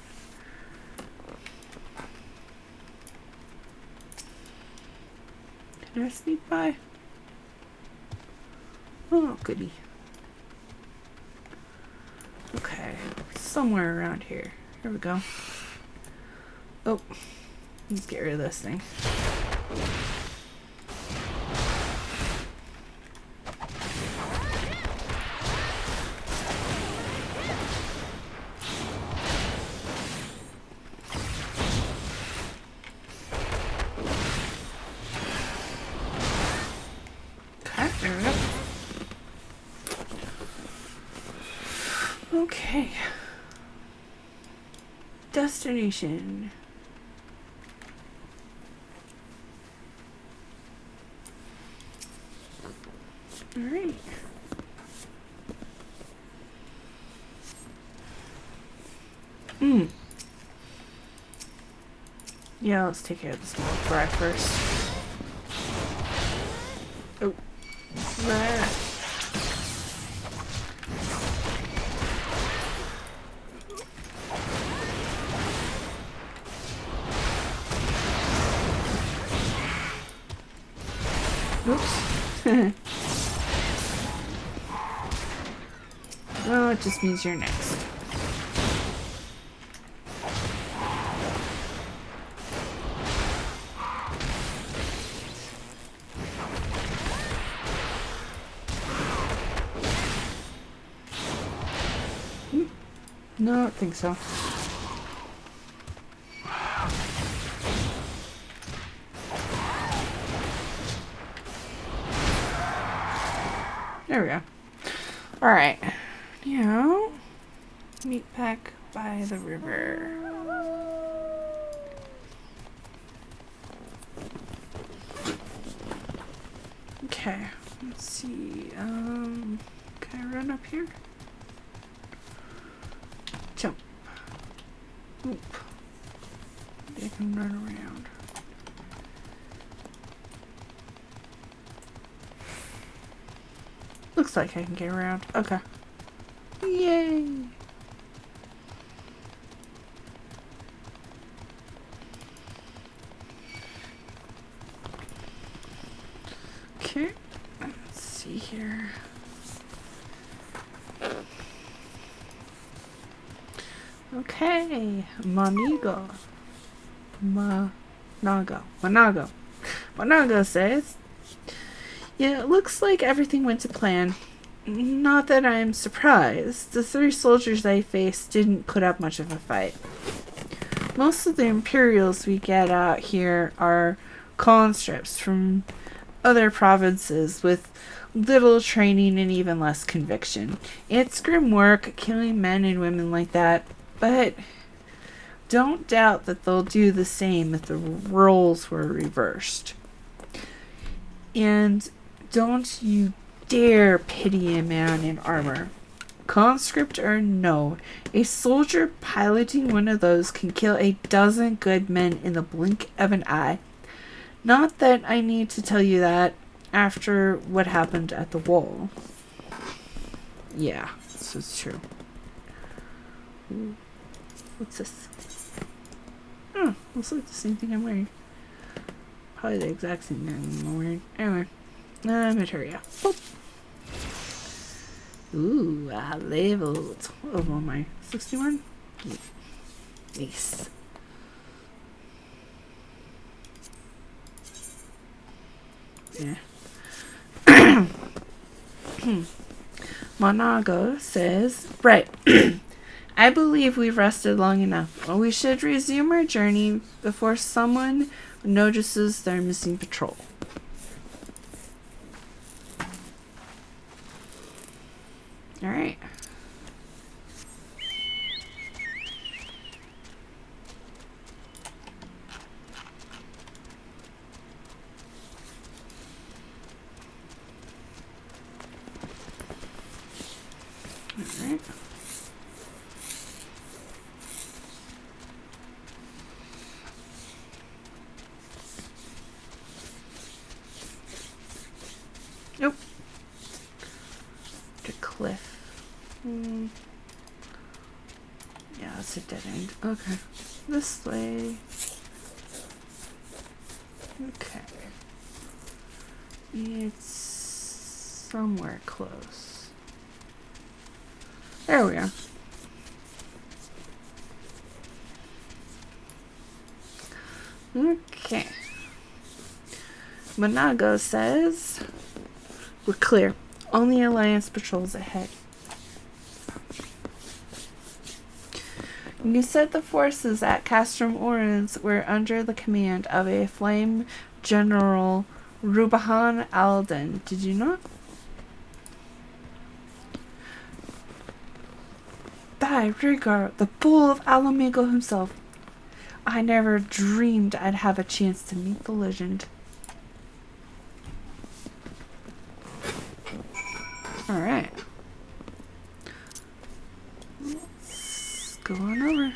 [SPEAKER 1] Can I sneak by? Oh, goody. Okay. Somewhere around here. Here we go. Oh. Let's get rid of this thing. Okay. Destination. Alright. Yeah, let's take care of the small fry first. Oh. There. Oops. Well, it just means you're next. No, I don't think so. There we go. Alright. Now, meet back by the river. Okay. Let's see. Can I run up here? Jump. Oop. I can run around. Looks like I can get around. Okay. Yay! Okay. Let's see here. Okay. Manago says, yeah, it looks like everything went to plan. Not that I'm surprised. The 3 soldiers I faced didn't put up much of a fight. Most of the Imperials we get out here are conscripts from other provinces with little training and even less conviction. It's grim work, killing men and women like that, but don't doubt that they'll do the same if the roles were reversed. And don't you dare pity a man in armor. Conscript or no, a soldier piloting one of those can kill a dozen good men in the blink of an eye. Not that I need to tell you that after what happened at the wall. Yeah, this is true. Ooh. What's this? Oh, looks like the same thing I'm wearing. Probably the exact same thing I'm wearing. Anyway, materia. Boop. Ooh, I leveled. What am I? 61? Nice. Yeah. Monago says, right. I believe we've rested long enough. We should resume our journey before someone notices their missing patrol. Alright. Alright. Nope. The cliff. Yeah, it's a dead end. Okay. This way. Okay. It's somewhere close. There we are. Okay. Monago says we're clear. Only Alliance patrols ahead. You said the forces at Castrum Orens were under the command of a flame general, Rubahan Alden. Did you not? By Rhaegar, the bull of Alamigo himself. I never dreamed I'd have a chance to meet the legend. Alright. Let's go on over.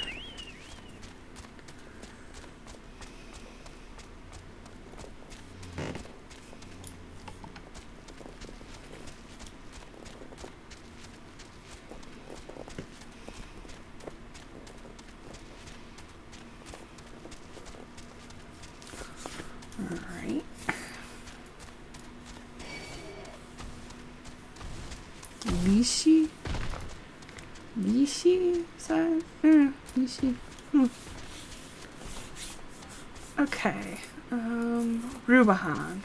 [SPEAKER 1] Alright. Lyse? Lyse? Is that? Yeah, Lyse. Okay. Rubahan.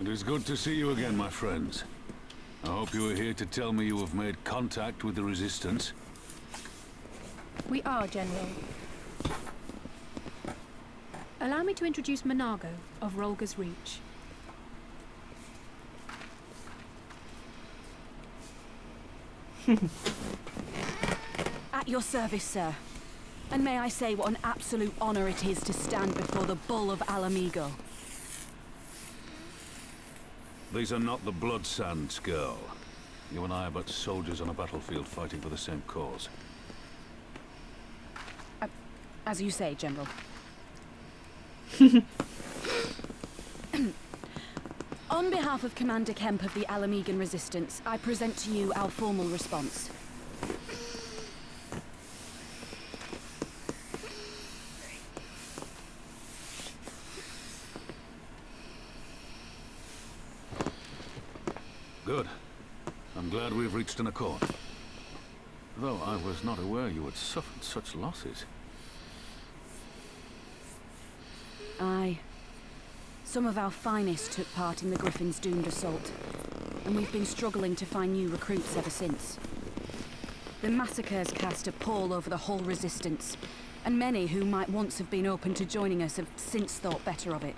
[SPEAKER 12] It is good to see you again, my friends. I hope you are here to tell me you have made contact with the Resistance.
[SPEAKER 5] We are, General. Allow me to introduce Monago of Rolga's Reach.
[SPEAKER 4] At your service, sir. And may I say what an absolute honor it is to stand before the Bull of Alamigo.
[SPEAKER 12] These are not the Blood Sands, girl. You and I are but soldiers on a battlefield fighting for the same cause.
[SPEAKER 4] As you say, General. On behalf of Commander Kemp of the Alamigan Resistance, I present to you our formal response.
[SPEAKER 12] Good. I'm glad we've reached an accord. Though I was not aware you had suffered such losses.
[SPEAKER 4] Aye. Some of our finest took part in the Griffin's doomed assault, and we've been struggling to find new recruits ever since. The massacres cast a pall over the whole Resistance, and many who might once have been open to joining us have since thought better of it.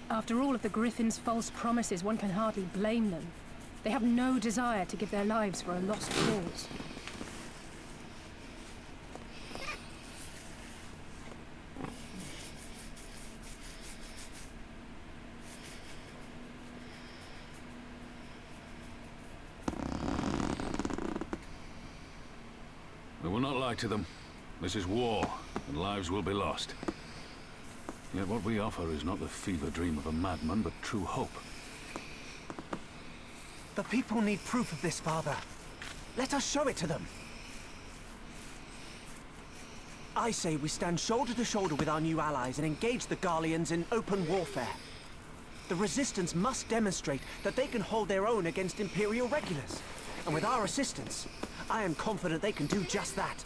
[SPEAKER 5] After all of the Griffin's false promises, one can hardly blame them. They have no desire to give their lives for a lost cause.
[SPEAKER 12] We will not lie to them. This is war, and lives will be lost. Yet what we offer is not the fever dream of a madman, but true hope.
[SPEAKER 13] The people need proof of this, Father. Let us show it to them. I say we stand shoulder to shoulder with our new allies and engage the Garleans in open warfare. The Resistance must demonstrate that they can hold their own against Imperial regulars. And with our assistance, I am confident they can do just that.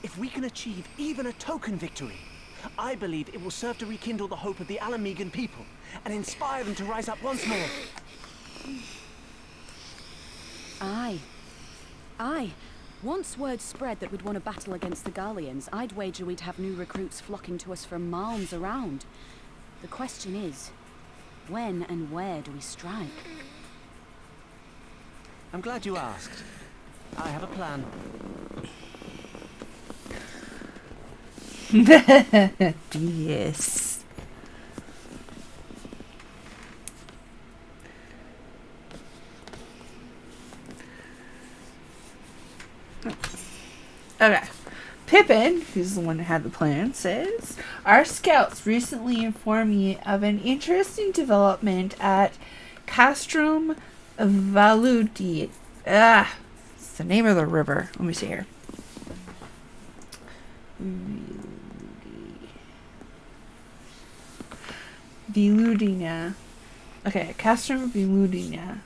[SPEAKER 13] If we can achieve even a token victory, I believe it will serve to rekindle the hope of the Alamegan people and inspire them to rise up once more.
[SPEAKER 14] Aye. Aye. Once word spread that we'd won a battle against the Garleans, I'd wager we'd have new recruits flocking to us from malms around. The question is, when and where do we strike?
[SPEAKER 13] I'm glad you asked. I have a plan.
[SPEAKER 1] Yes. Okay. Pippin, who's the one who had the plan, says, our scouts recently informed me of an interesting development at Castrum Valudi. It's the name of the river. Let me see here. Viludina. Okay, Castrum Viludina.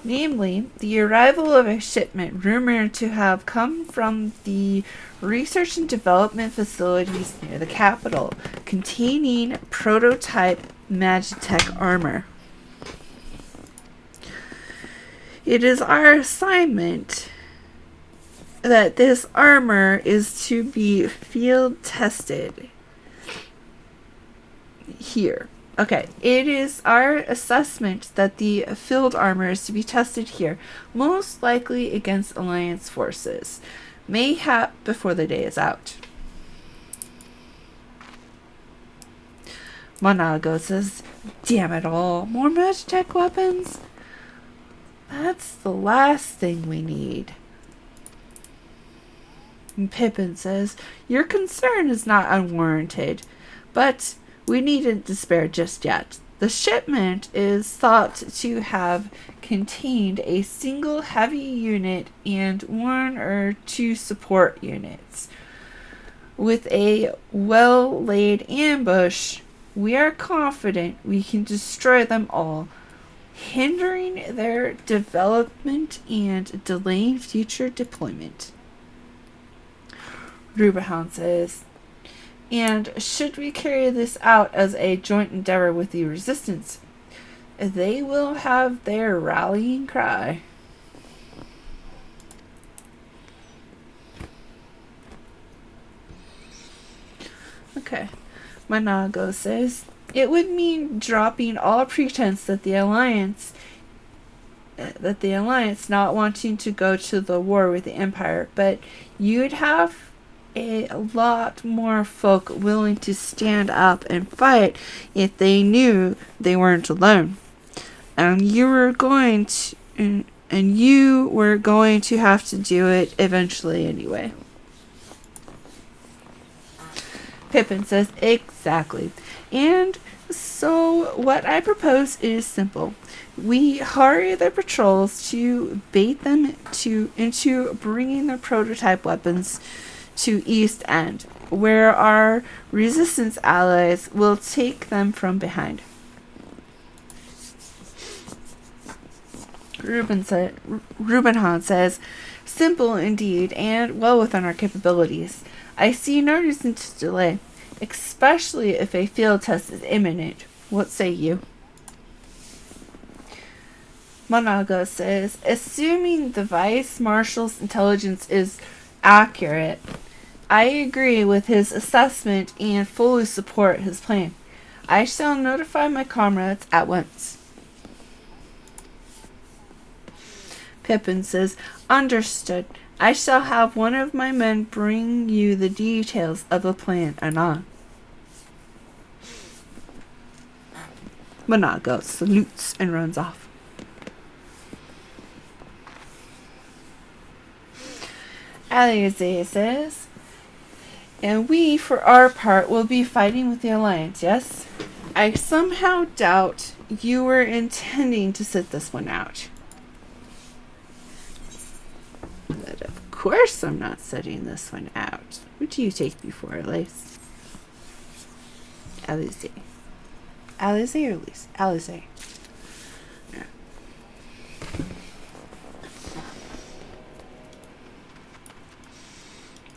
[SPEAKER 1] Namely, the arrival of a shipment rumored to have come from the research and development facilities near the capital, containing prototype Magitech armor. It is our assignment that this armor is to be field tested here. Okay, it is our assessment that the field armor is to be tested here, most likely against Alliance forces, mayhap before the day is out. Monago says, damn it all, more Magitech weapons? That's the last thing we need. And Pippin says, your concern is not unwarranted, but we needn't despair just yet. The shipment is thought to have contained a single heavy unit and 1 or 2 support units. With a well-laid ambush, we are confident we can destroy them all, hindering their development and delaying future deployment. Rubahound says, and should we carry this out as a joint endeavor with the Resistance, they will have their rallying cry. Okay. Monago says, it would mean dropping all pretense that the Alliance not wanting to go to the war with the Empire, but you'd have a lot more folk willing to stand up and fight if they knew they weren't alone. And you were going to have to do it eventually anyway. Pippin says, exactly. And so what I propose is simple. We hurry the patrols to bait them into bringing their prototype weapons to East End, where our Resistance allies will take them from behind. Rubenhahn says, simple indeed, and well within our capabilities. I see no reason to delay, especially if a field test is imminent. What say you? Monago says, assuming the Vice Marshal's intelligence is accurate, I agree with his assessment and fully support his plan. I shall notify my comrades at once. Pippin says, understood. I shall have one of my men bring you the details of the plan anon. Monago salutes and runs off. Aliazé says, and we, for our part, will be fighting with the Alliance, yes? I somehow doubt you were intending to sit this one out. But of course I'm not setting this one out. What do you take me for, Lyse? Aliazé. Aliazé or Lyse? Aliazé. Yeah.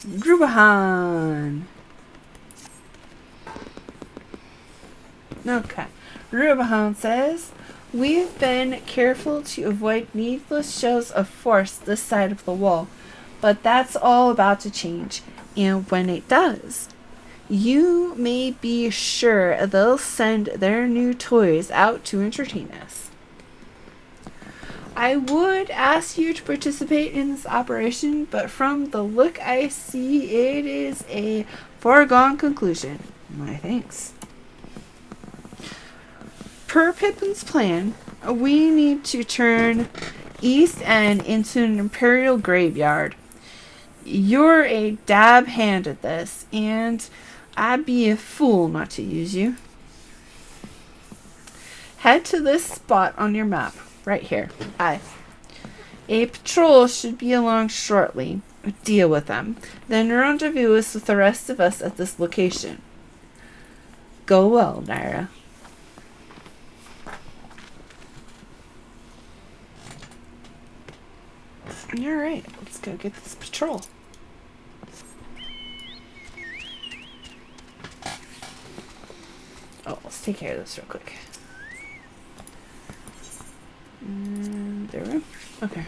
[SPEAKER 1] Grubahan. Okay. Rubahan says, we've been careful to avoid needless shows of force this side of the wall, but that's all about to change. And when it does, you may be sure they'll send their new toys out to entertain us. I would ask you to participate in this operation, but from the look I see, it is a foregone conclusion. My thanks. Per Pippin's plan, we need to turn East End into an Imperial graveyard. You're a dab hand at this, and I'd be a fool not to use you. Head to this spot on your map. Right here. Aye. A patrol should be along shortly. Deal with them. Then rendezvous us with the rest of us at this location. Go well, Nyra. Alright, let's go get this patrol. Oh, let's take care of this real quick. There we go. Okay.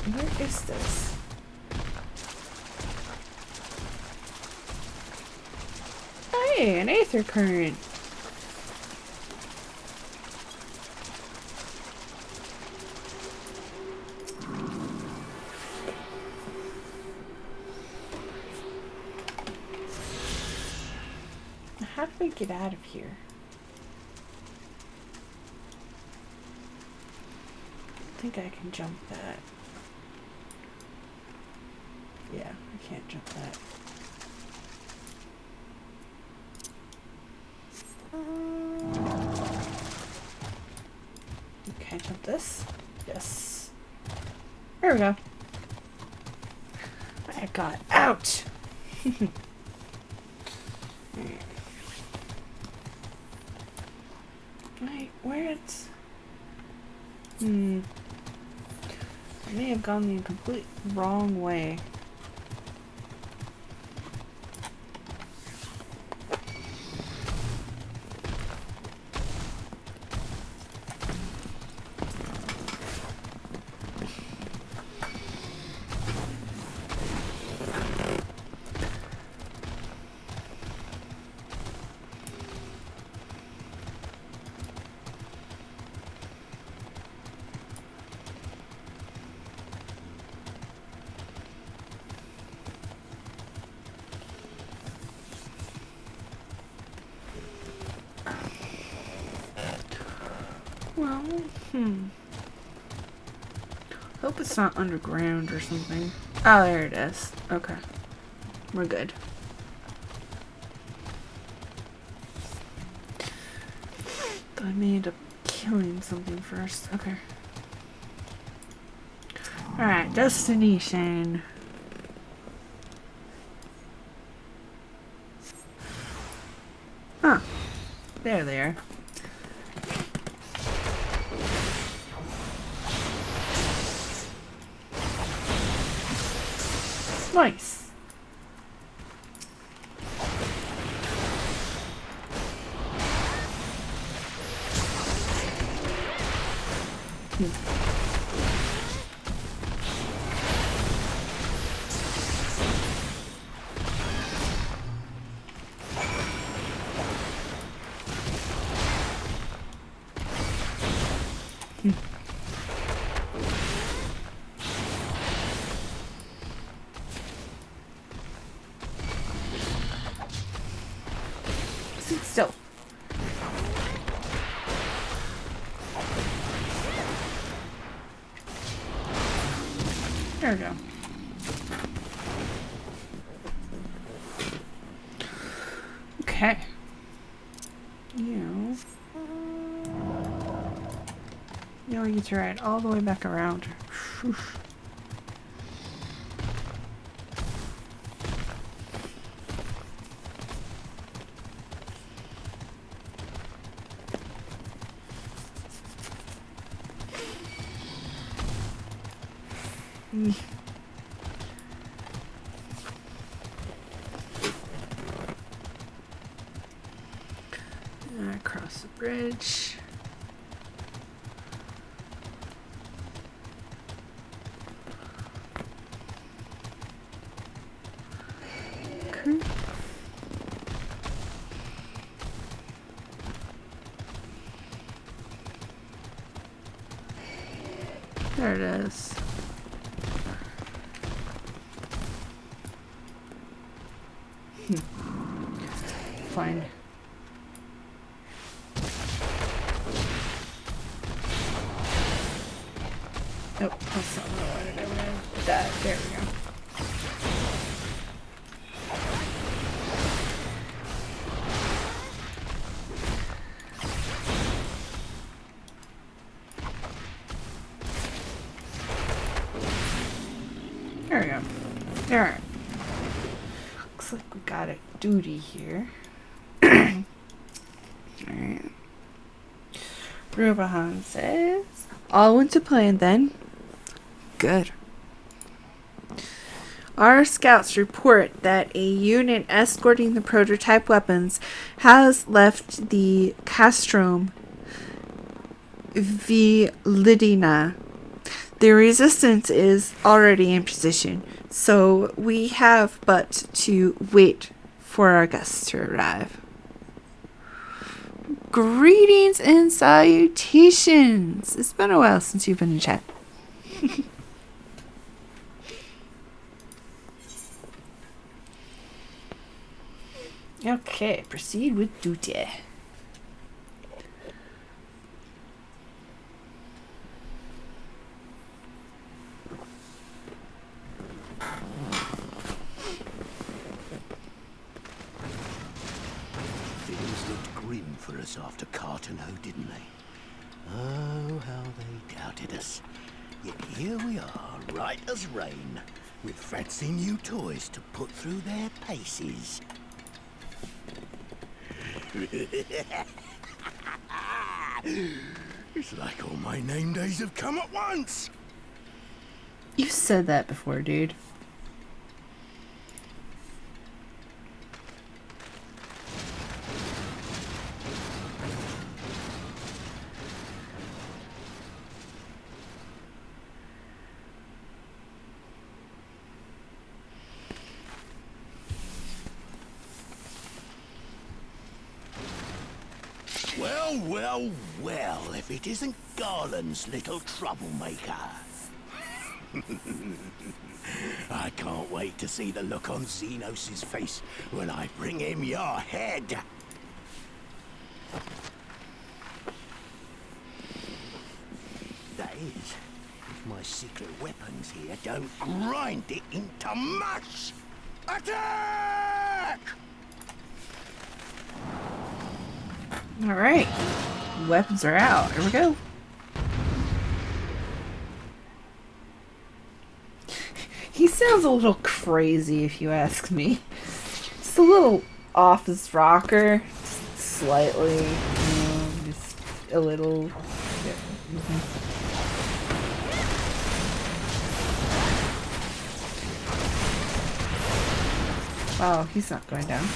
[SPEAKER 1] Where is this? Hey, an aether current. How do we get out of here? I think I can jump that. Yeah, I can't jump that. Okay, jump this. Yes. There we go. I got out. Wait, where it's... I may have gone the complete wrong way. Well, hope it's not underground or something. Oh, there it is. Okay. We're good. But I may end up killing something first. Okay. Alright, destination. Huh. There they are. Nice. Sit still. There we go. Okay. You. Now we get to ride all the way back around. Whew. Across the bridge. Okay. There it is. Fine. Nope, that's not what I wanted. I wanted that. There we go. There we go. Alright. Looks like we got a duty here. Alright. Rubahan says, all went to plan then. Good. Our scouts report that a unit escorting the prototype weapons has left the Castrum Vilidina. The resistance is already in position, so we have but to wait for our guests to arrive. Greetings and salutations! It's been a while since you've been in chat. Okay, proceed with duty.
[SPEAKER 15] Things looked grim for us after Cartenhoe, didn't they? Oh, how they doubted us. Yet here we are, right as rain, with fancy new toys to put through their paces. It's like all my name days have come at once.
[SPEAKER 1] You said that before, dude.
[SPEAKER 15] Well, well, well, if it isn't Garland's little troublemaker. I can't wait to see the look on Xenos' face when I bring him your head. That is, if my secret weapons here don't grind it into mush. Attack!
[SPEAKER 1] Alright. Weapons are out. Here we go. He sounds a little crazy, if you ask me. Just a little off his rocker. Just slightly. Just a little. Yeah. Wow, he's not going down.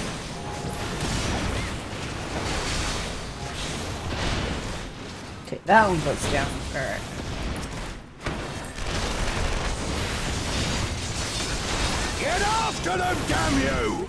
[SPEAKER 1] Okay, that one goes down. Alright.
[SPEAKER 15] Get after them, damn you!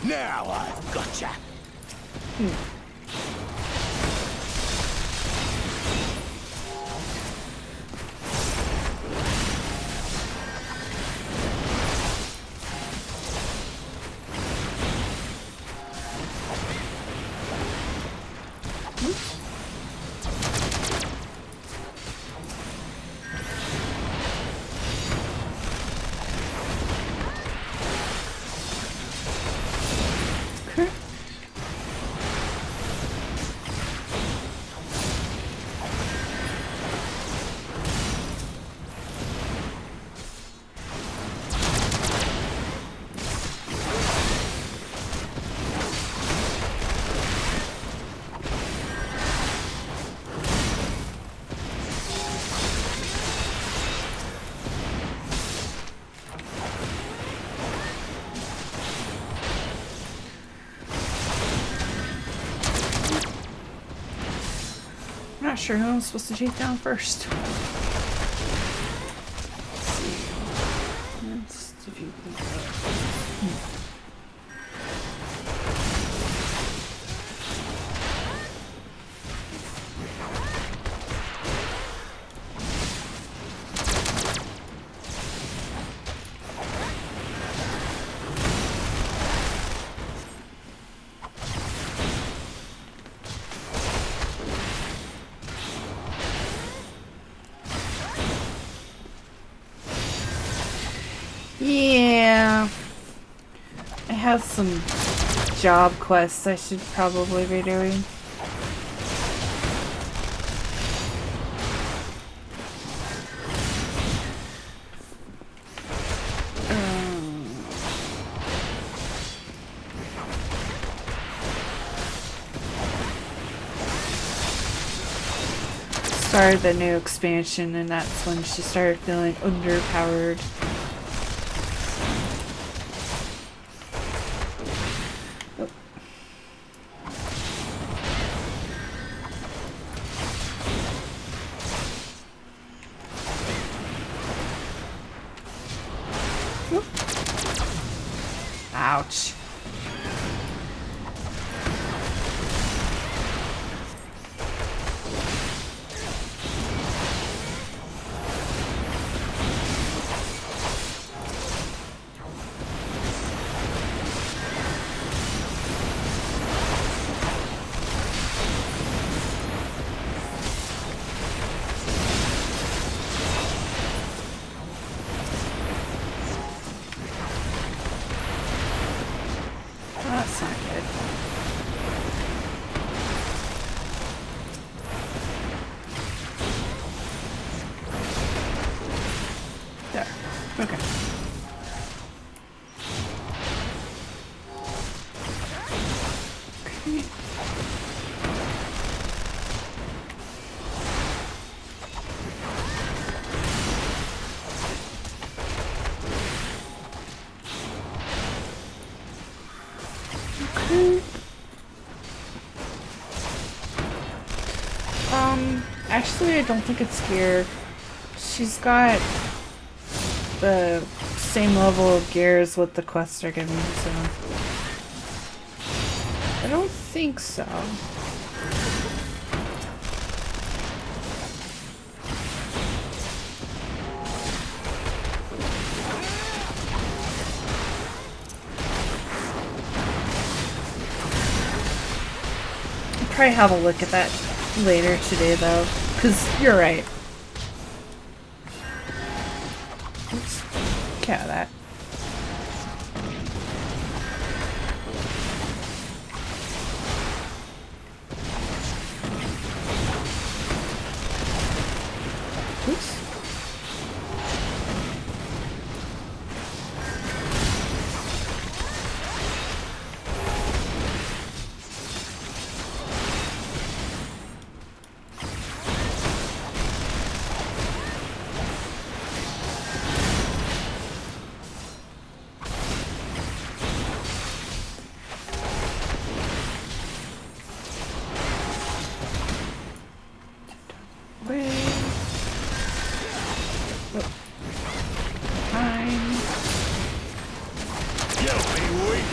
[SPEAKER 15] Now I've gotcha.
[SPEAKER 1] Not sure who I'm supposed to take down first. Let's see. Just a few things. Yeah, I have some job quests I should probably be doing. Started the new expansion, and that's when she started feeling underpowered. Ouch. That's not good. There. Okay. Actually, I don't think it's gear. She's got the same level of gear as what the quests are giving, so I don't think so. I'll probably have a look at that later today, though, because you're right. Oops. Get out of that. Oops.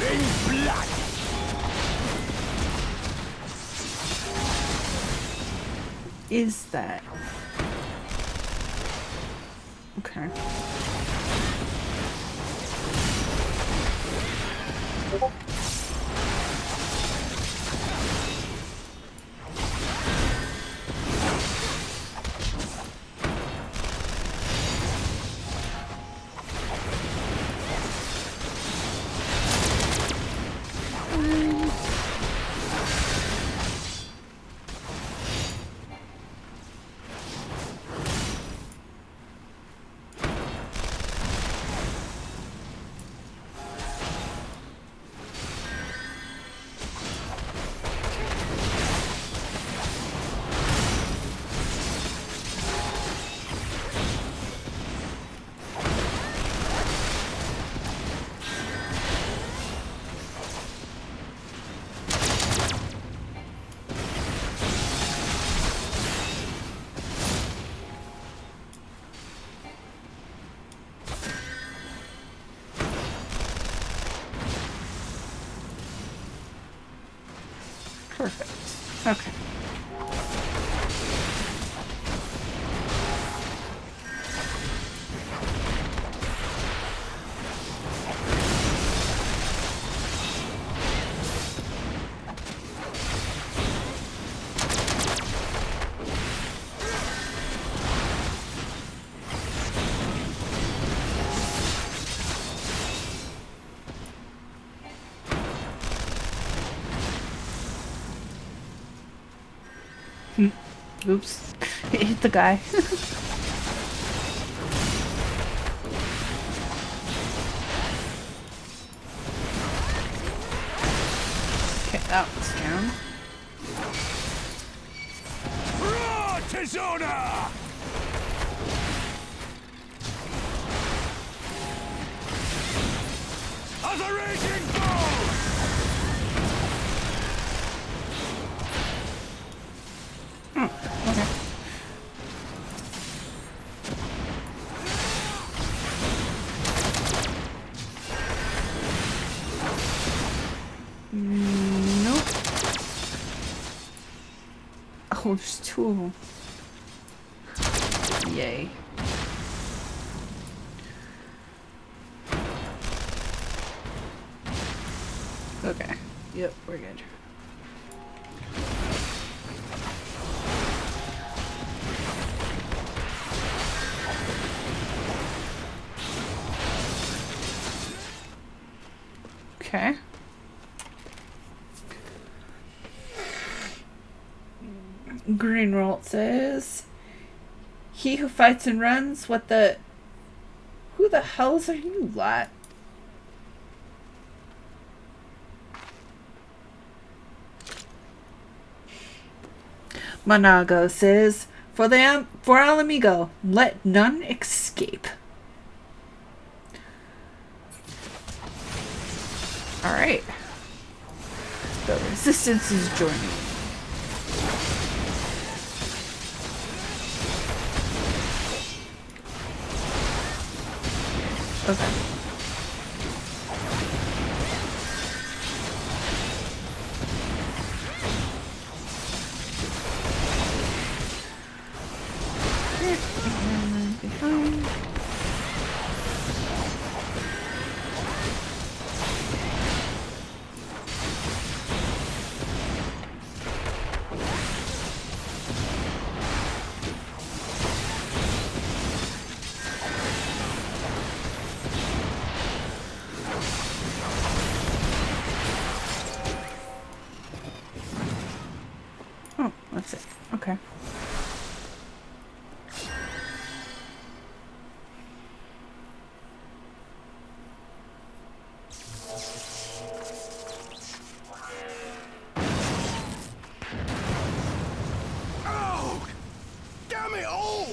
[SPEAKER 15] In blood!
[SPEAKER 1] Is that? Okay. Perfect. Okay. Oops. It hit the guy. Okay, that one's down.
[SPEAKER 15] Tizona! As a raging bull!
[SPEAKER 1] Okay. Nope. Oh, there's two of them. Yay. Okay. Yep, we're good. Okay. Greenrolt says, "He who fights and runs, what the... Who the hells are you lot?" Monago says, for Al Amigo, let none escape. Alright. The resistance is joining. Okay. Oh, that's it. Okay.
[SPEAKER 15] Oh! Damn it all!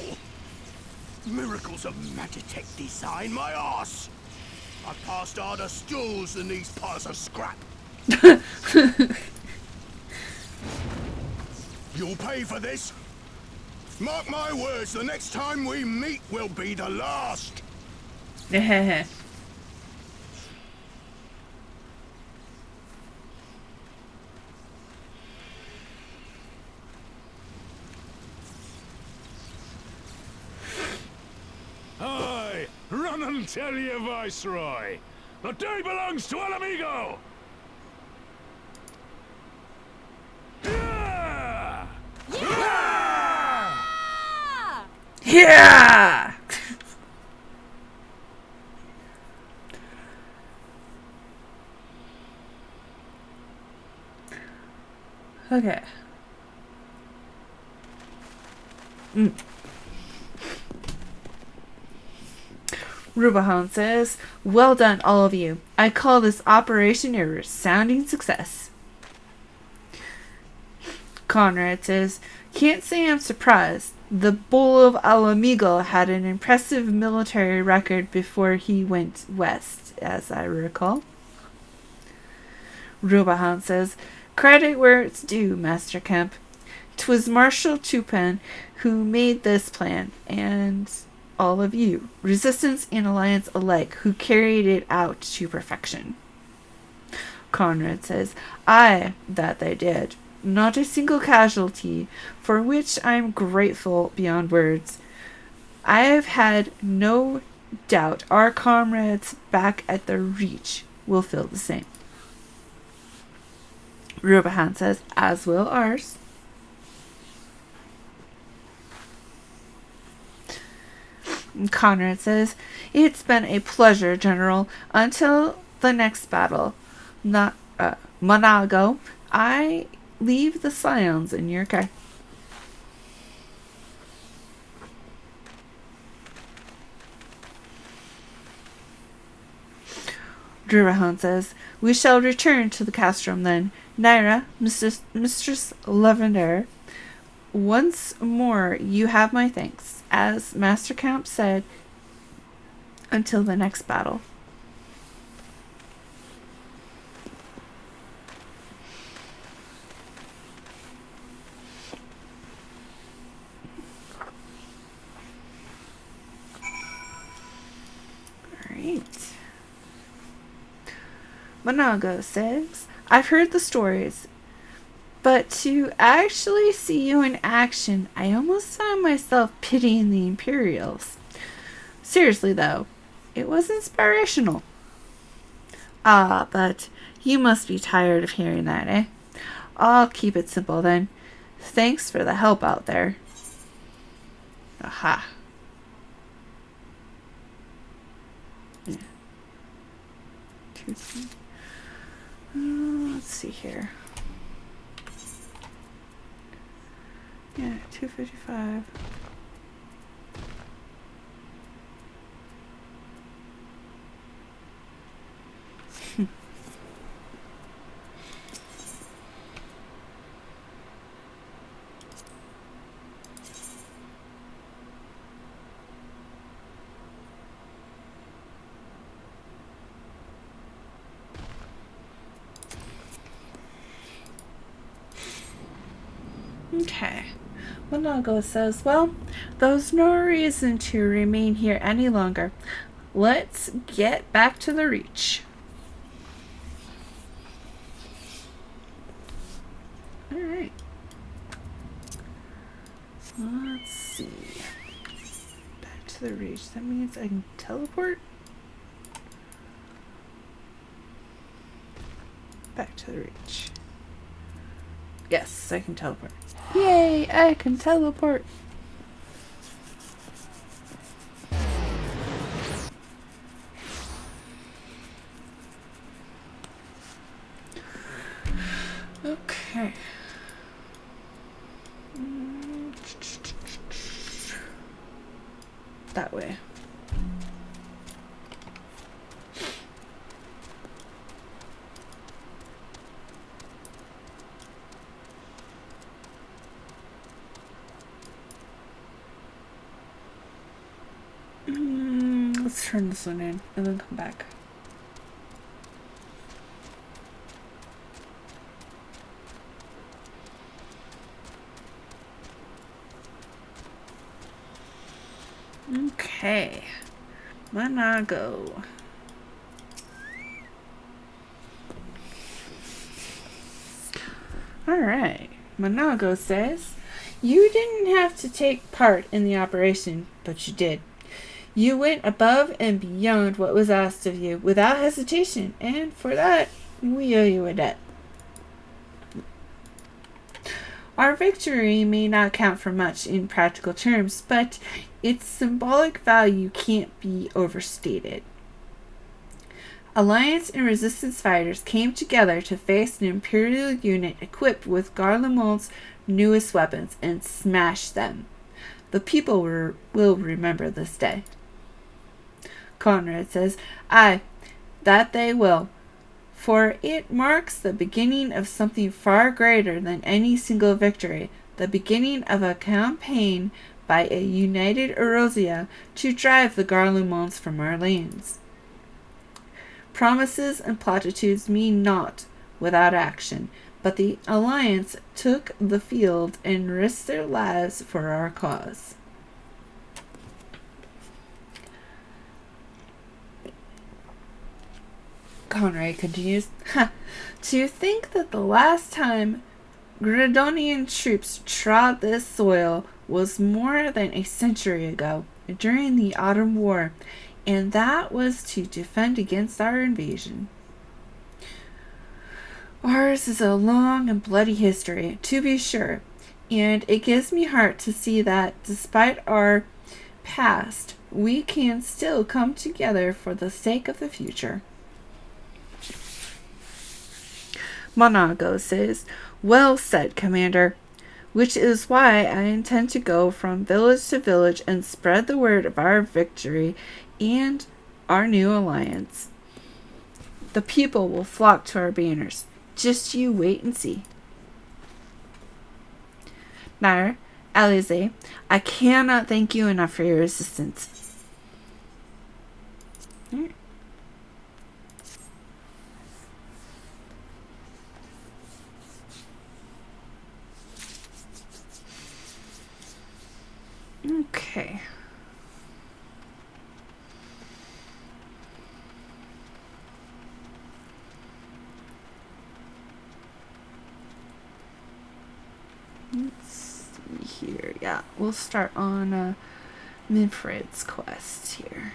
[SPEAKER 15] Miracles of Magitech design, my arse! I've passed harder stools than these piles of scrap. You'll pay for this. Mark my words, the next time we meet will be the last.
[SPEAKER 12] I'll tell you, Viceroy. The day belongs to El Amigo! Yeah!
[SPEAKER 1] Yeah! Okay. Rubahan says, "Well done, all of you. I call this operation a resounding success." Conrad says, "Can't say I'm surprised. The Bull of Alamigo had an impressive military record before he went west, as I recall." Rubahan says, "Credit where it's due, Master Kemp. 'Twas Marshal Chupin who made this plan, and all of you, Resistance and Alliance alike, who carried it out to perfection." Conrad says, "Aye, that they did. Not a single casualty, for which I am grateful beyond words. I have had no doubt our comrades back at the Reach will feel the same." Rubahan says, "As will ours." Conrad says, "It's been a pleasure, General. Until the next battle, Monago, I leave the Scions in your care." Rubahan says, "We shall return to the castrum then. Nyra, Mistress Lavender, once more you have my thanks. As Master Camp said, until the next battle." Alright. Monago says, "I've heard the stories, but to actually see you in action, I almost found myself pitying the Imperials. Seriously though, it was inspirational." "Ah, but you must be tired of hearing that, eh? I'll keep it simple then. Thanks for the help out there." Aha. Yeah. Let's see here. Yeah, 255. Okay. Monago says, "Well, there's no reason to remain here any longer. Let's get back to the Reach." Alright. Let's see. Back to the Reach. That means I can teleport? Back to the Reach. Yes, I can teleport. Yay, I can teleport. Okay. That way. Let's turn this one in and then come back. Okay. Monago. Alright. Monago says, "You didn't have to take part in the operation, but you did. You went above and beyond what was asked of you, without hesitation, and for that, we owe you a debt. Our victory may not count for much in practical terms, but its symbolic value can't be overstated. Alliance and Resistance fighters came together to face an Imperial unit equipped with Garlemald's newest weapons and smash them. The people will remember this day. Conrad says, Aye, that they will, for it marks the beginning of something far greater than any single victory, the beginning of a campaign by a united Erosia to drive the Garlemonds from our lands. Promises and platitudes mean naught without action, but the Alliance took the field and risked their lives for our cause. Conrad continues, To think that the last time Gridonian troops trod this soil was more than a century ago, during the Autumn War, and that was to defend against our invasion. Ours is a long and bloody history, to be sure, and it gives me heart to see that, despite our past, we can still come together for the sake of the future. Monago says, Well said, Commander, which is why I intend to go from village to village and spread the word of our victory and our new alliance. The people will flock to our banners. Just you wait and see. Nyra, Lyse, I cannot thank you enough for your assistance. Okay. Let's see here. Yeah, we'll start on Meffrid's quest here.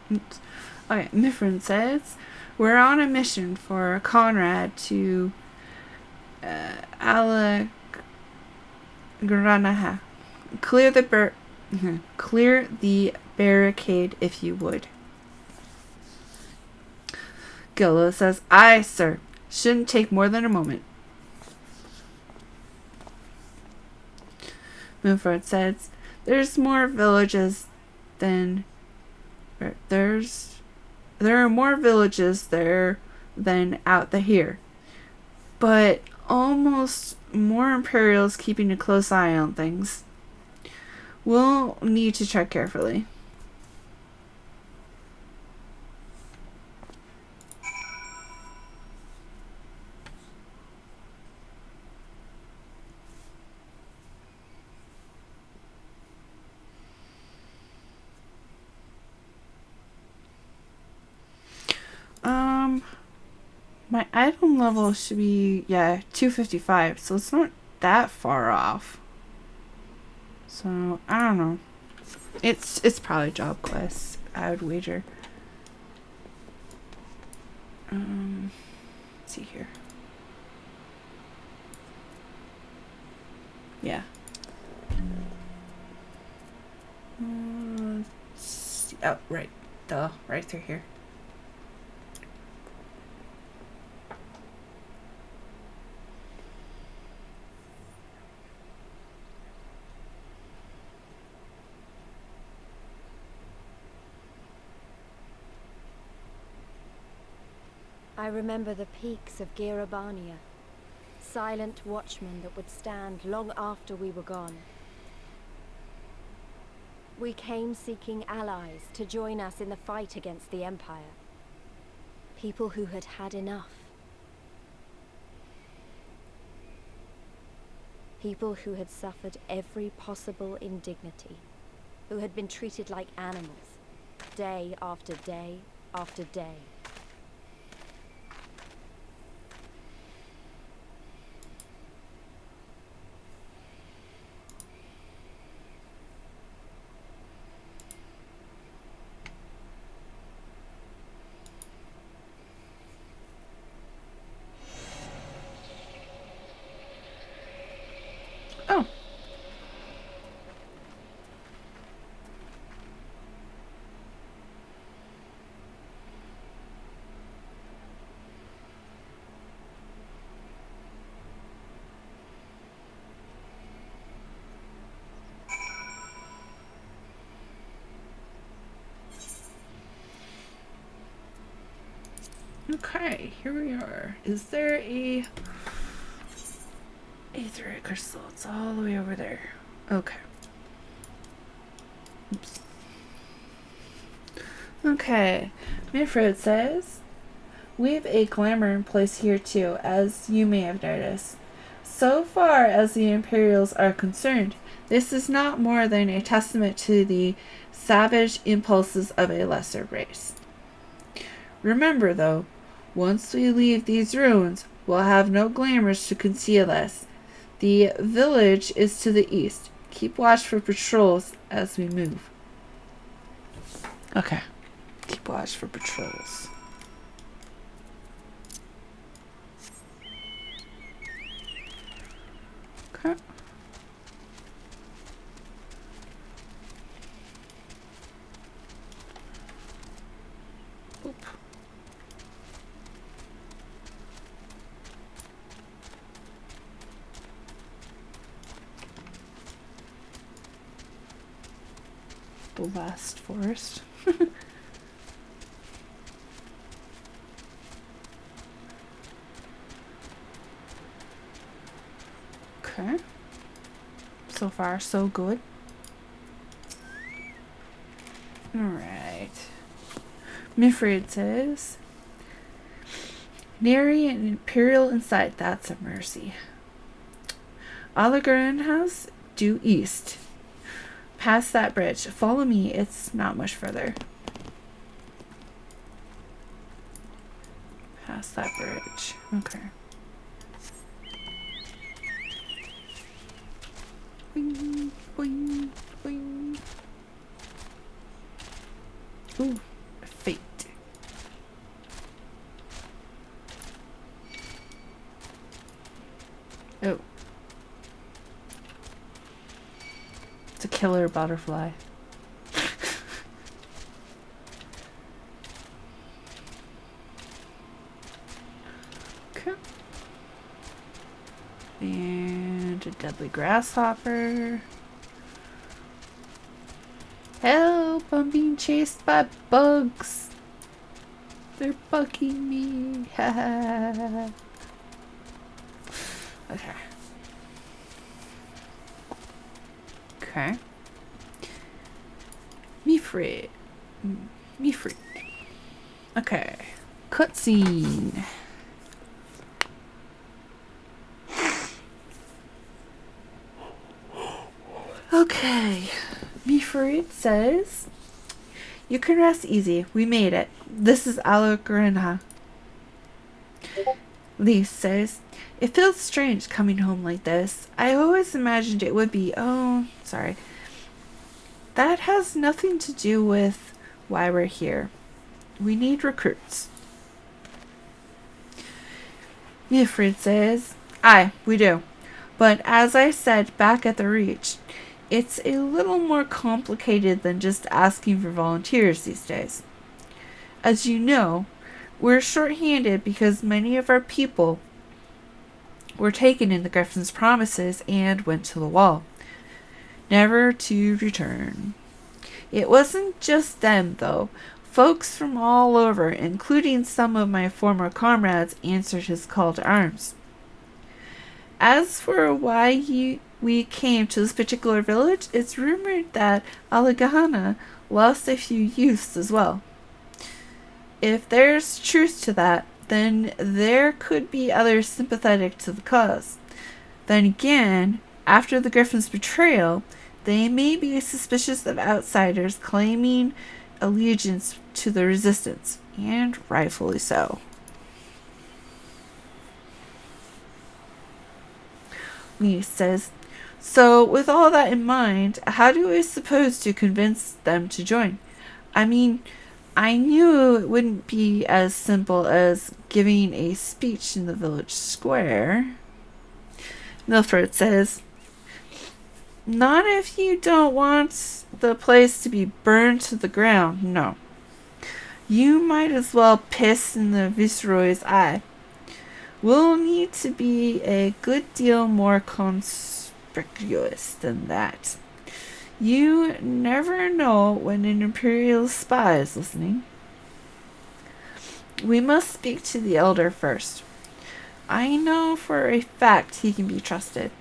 [SPEAKER 1] Oops. Okay, Meffrid says, we're on a mission for Conrad to Alagranaha. Clear the barricade if you would. Gillo says, Aye, sir. Shouldn't take more than a moment. Meffrid says, there's more villages than... There are more villages there than out here. But almost more Imperials keeping a close eye on things. We'll need to tread carefully. My item level should be, 255, so it's not that far off. So, I don't know. It's probably job quests, I would wager. Let's see here. Yeah. Let's see. Oh, right. Duh. Right through here.
[SPEAKER 3] I remember the peaks of Girabania, silent watchmen that would stand long after we were gone. We came seeking allies to join us in the fight against the Empire. People who had had enough. People who had suffered every possible indignity. who had been treated like animals, day after day after day.
[SPEAKER 1] Oh. Okay, here we are. Is there a aetherite crystal? It's all the way over there. Okay. Oops. Okay. Meffrid says, we've a glamour in place here too, as you may have noticed. So far as the Imperials are concerned, this is not more than a testament to the savage impulses of a lesser race. Remember though, once we leave these ruins, we'll have no glamours to conceal us. The village is to the east. Keep watch for patrols as we move. Okay. Keep watch for patrols. Okay. Oop. The last forest. Okay. So far, so good. Alright. Meffrid says, nary an Imperial in sight. That's a mercy. Qiqirn House, due east. Past that bridge. Follow me. It's not much further. Past that bridge. Okay. Boing, boing, boing. Ooh, fate. Oh. It's a killer butterfly. Okay. And a deadly grasshopper. Help! I'm being chased by bugs. They're bugging me. Ha. Okay. Okay. Meffrid. Meffrid. Okay. Cutscene. Okay. Meffrid says, you can rest easy. We made it. This is Qiqirn. Lyse says, it feels strange coming home like this. I always imagined it would be. Oh, sorry. That has nothing to do with why we're here. We need recruits. Meffrid says, aye, we do. But as I said back at the Reach, it's a little more complicated than just asking for volunteers these days. As you know, we're short-handed because many of our people were taken in the Griffin's promises and went to the wall, never to return. It wasn't just them, though. Folks from all over, including some of my former comrades, answered his call to arms. As for why we came to this particular village, it's rumored that Qiqirn lost a few youths as well. If there's truth to that, then there could be others sympathetic to the cause. Then again, after the Griffin's betrayal, They may be suspicious of outsiders claiming allegiance to the resistance, and rightfully so. Lyse says, so with all that in mind, how do I suppose to convince them to join? I mean, I knew it wouldn't be as simple as giving a speech in the village square. Meffrid says, not if you don't want the place to be burned to the ground, no. You might as well piss in the Viceroy's eye. We'll need to be a good deal more conspicuous than that. You never know when an Imperial spy is listening. We must speak to the Elder first. I know for a fact he can be trusted.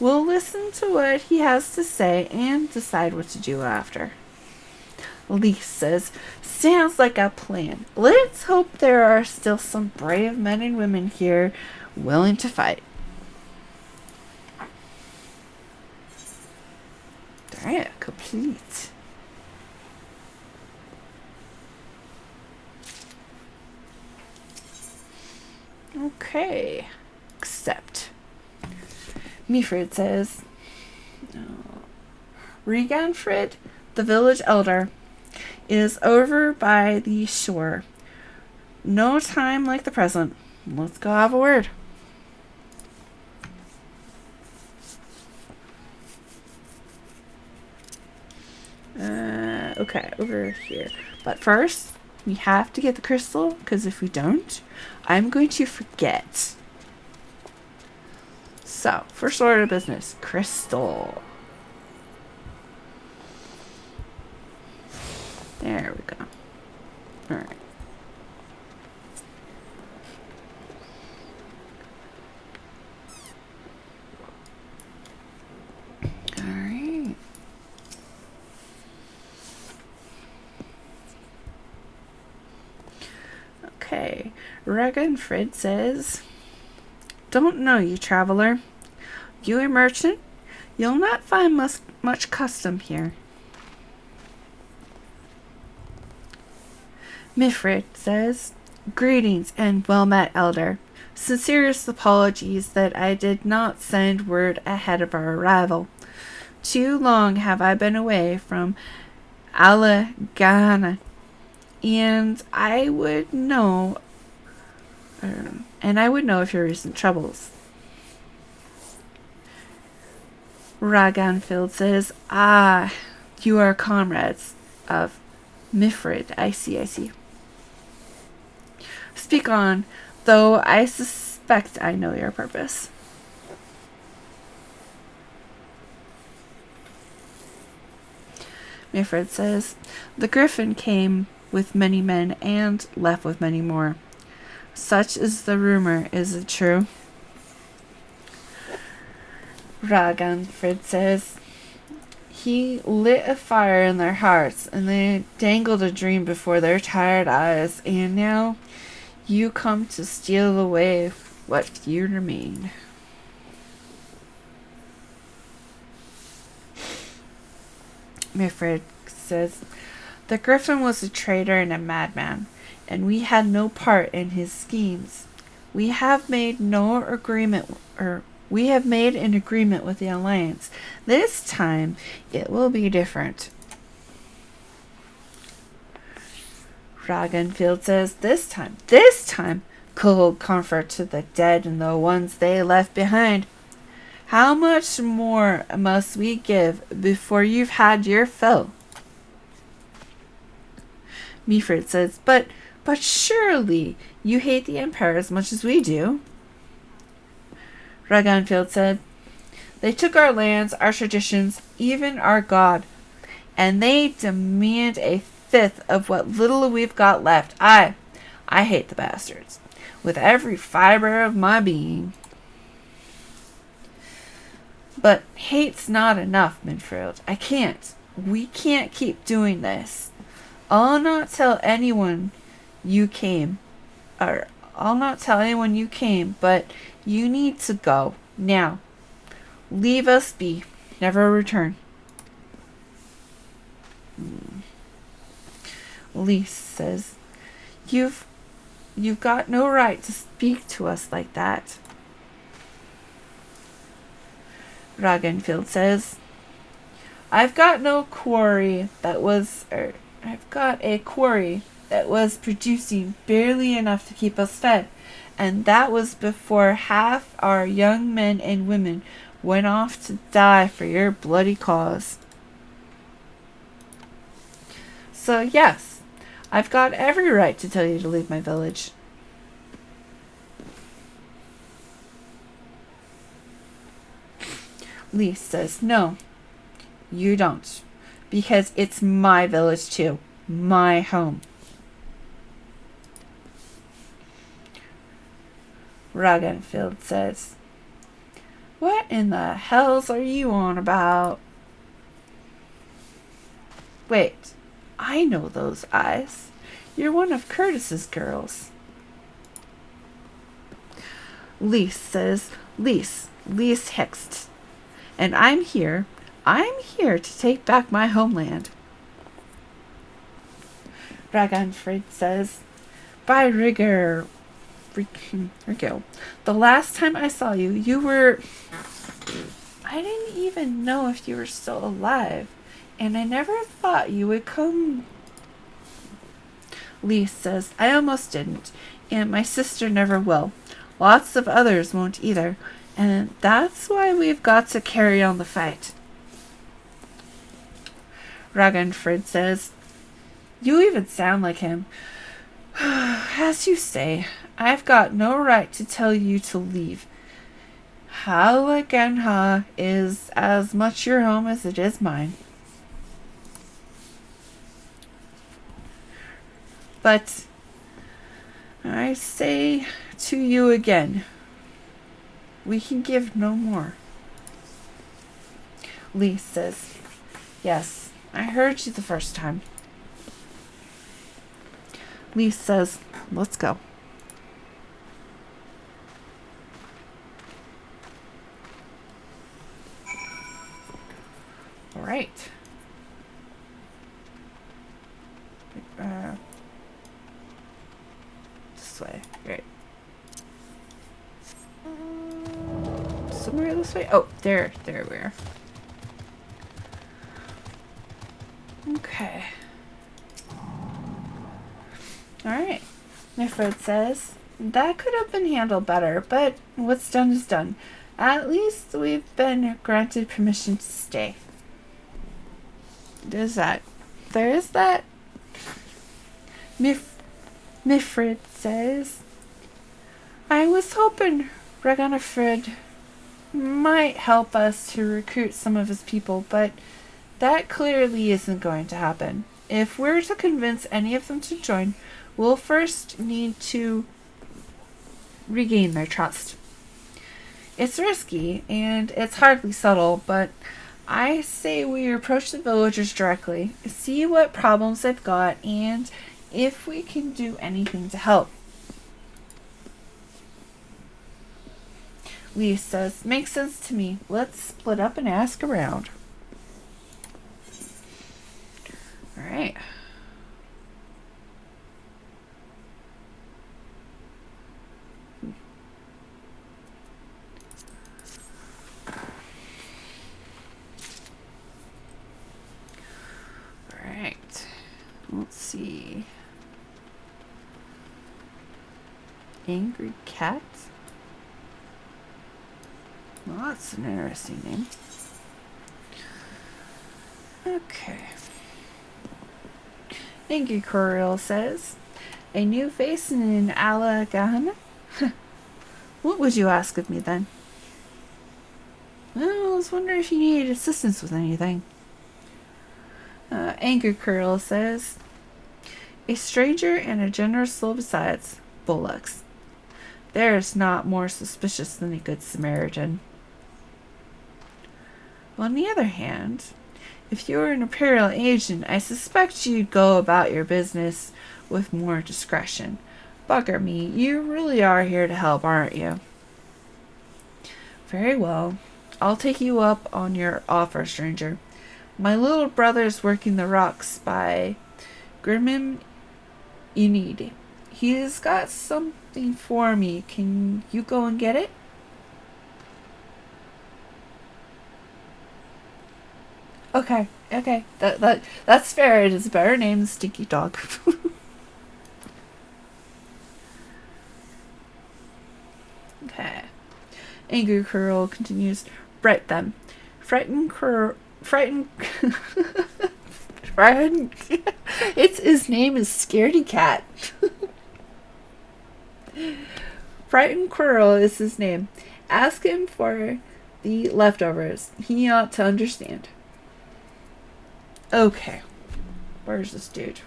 [SPEAKER 1] We'll listen to what he has to say and decide what to do after. Lyse says, sounds like a plan. Let's hope there are still some brave men and women here willing to fight. Alright, complete. Okay. Accept. Meffrid says, Reganfrid, the village elder, is over by the shore. No time like the present. Let's go have a word. Okay, over here. But first, we have to get the crystal, because if we don't, I'm going to forget. So, first order of business, crystal. There we go. Alright. Alright. Okay. Reganfrid says, don't know you, traveler. You a merchant? You'll not find much custom here. Meffrid says, greetings and well met, elder. Sincerest apologies that I did not send word ahead of our arrival. Too long have I been away from Allegheny, and I would know of your recent troubles. Raganfield says, you are comrades of Meffrid. I see. Speak on, though I suspect I know your purpose. Meffrid says, the Griffin came with many men and left with many more. Such is the rumor, is it true? Raganfrid says, he lit a fire in their hearts, and they dangled a dream before their tired eyes, and now you come to steal away what few remain. Meffrid says, the Griffin was a traitor and a madman, and we had no part in his schemes. We have made an agreement with the Alliance. This time, it will be different. Raganfield says, this time, cold comfort to the dead and the ones they left behind. How much more must we give before you've had your fill? Meffrid says, but surely you hate the Empire as much as we do. Raganfield said, they took our lands, our traditions, even our God, and they demand a fifth of what little we've got left. I hate the bastards with every fiber of my being. But hate's not enough, Meffrid. We can't keep doing this. I'll not tell anyone you came, but you need to go now. Leave us be. Never return. Lyse says, You've got no right to speak to us like that. Ragnfield says, I've got a quarry that was producing barely enough to keep us fed, and that was before half our young men and women went off to die for your bloody cause. So yes, I've got every right to tell you to leave my village. Lyse says, no, you don't, because it's my village too, my home. Ragnfield says, what in the hells are you on about? Wait, I know those eyes. You're one of Curtis's girls. Lyse says, Lyse Hext. And I'm here to take back my homeland. Ragnfrid says, by Rigor, the last time I saw you, I didn't even know if you were still alive, and I never thought you would come. Lyse says, I almost didn't, and my sister never will. Lots of others won't either, and that's why we've got to carry on the fight. Ragnfrid says, you even sound like him. As you say, I've got no right to tell you to leave. Halagenha is as much your home as it is mine. But I say to you again, we can give no more. Lyse says, yes, I heard you the first time. Lyse says, let's go. All right. This way. Great. Somewhere this way? Oh, there we are. Okay. Alright. Meffrid says, that could have been handled better, but what's done is done. At least we've been granted permission to stay. There is that. Meffrid says, I was hoping Ragnfrid might help us to recruit some of his people, but that clearly isn't going to happen. If we're to convince any of them to join, we'll first need to regain their trust. It's risky, and it's hardly subtle, but I say we approach the villagers directly, see what problems they've got, and if we can do anything to help. Lyse says, makes sense to me. Let's split up and ask around. Alright. Alright. Let's see. Angry Cat? Well, that's an interesting name. Okay. Angry Couriel says, a new face in Alagahan? What would you ask of me then? Well, I was wondering if you needed assistance with anything. Angry Couriel says, a stranger and a generous soul besides, bullocks. There's not more suspicious than a good Samaritan. On the other hand, if you were an Imperial agent, I suspect you'd go about your business with more discretion. Bugger me, you really are here to help, aren't you? Very well. I'll take you up on your offer, stranger. My little brother's working the rocks by Grimim you need. He's got something for me. Can you go and get it? Okay. That's fair. It is a better name than Stinky Dog. Okay. Angry Curl continues. Frighten. His name is Scaredy Cat. Frightened Quirrell is his name. Ask him for the leftovers. He ought to understand. Okay. Where's this dude?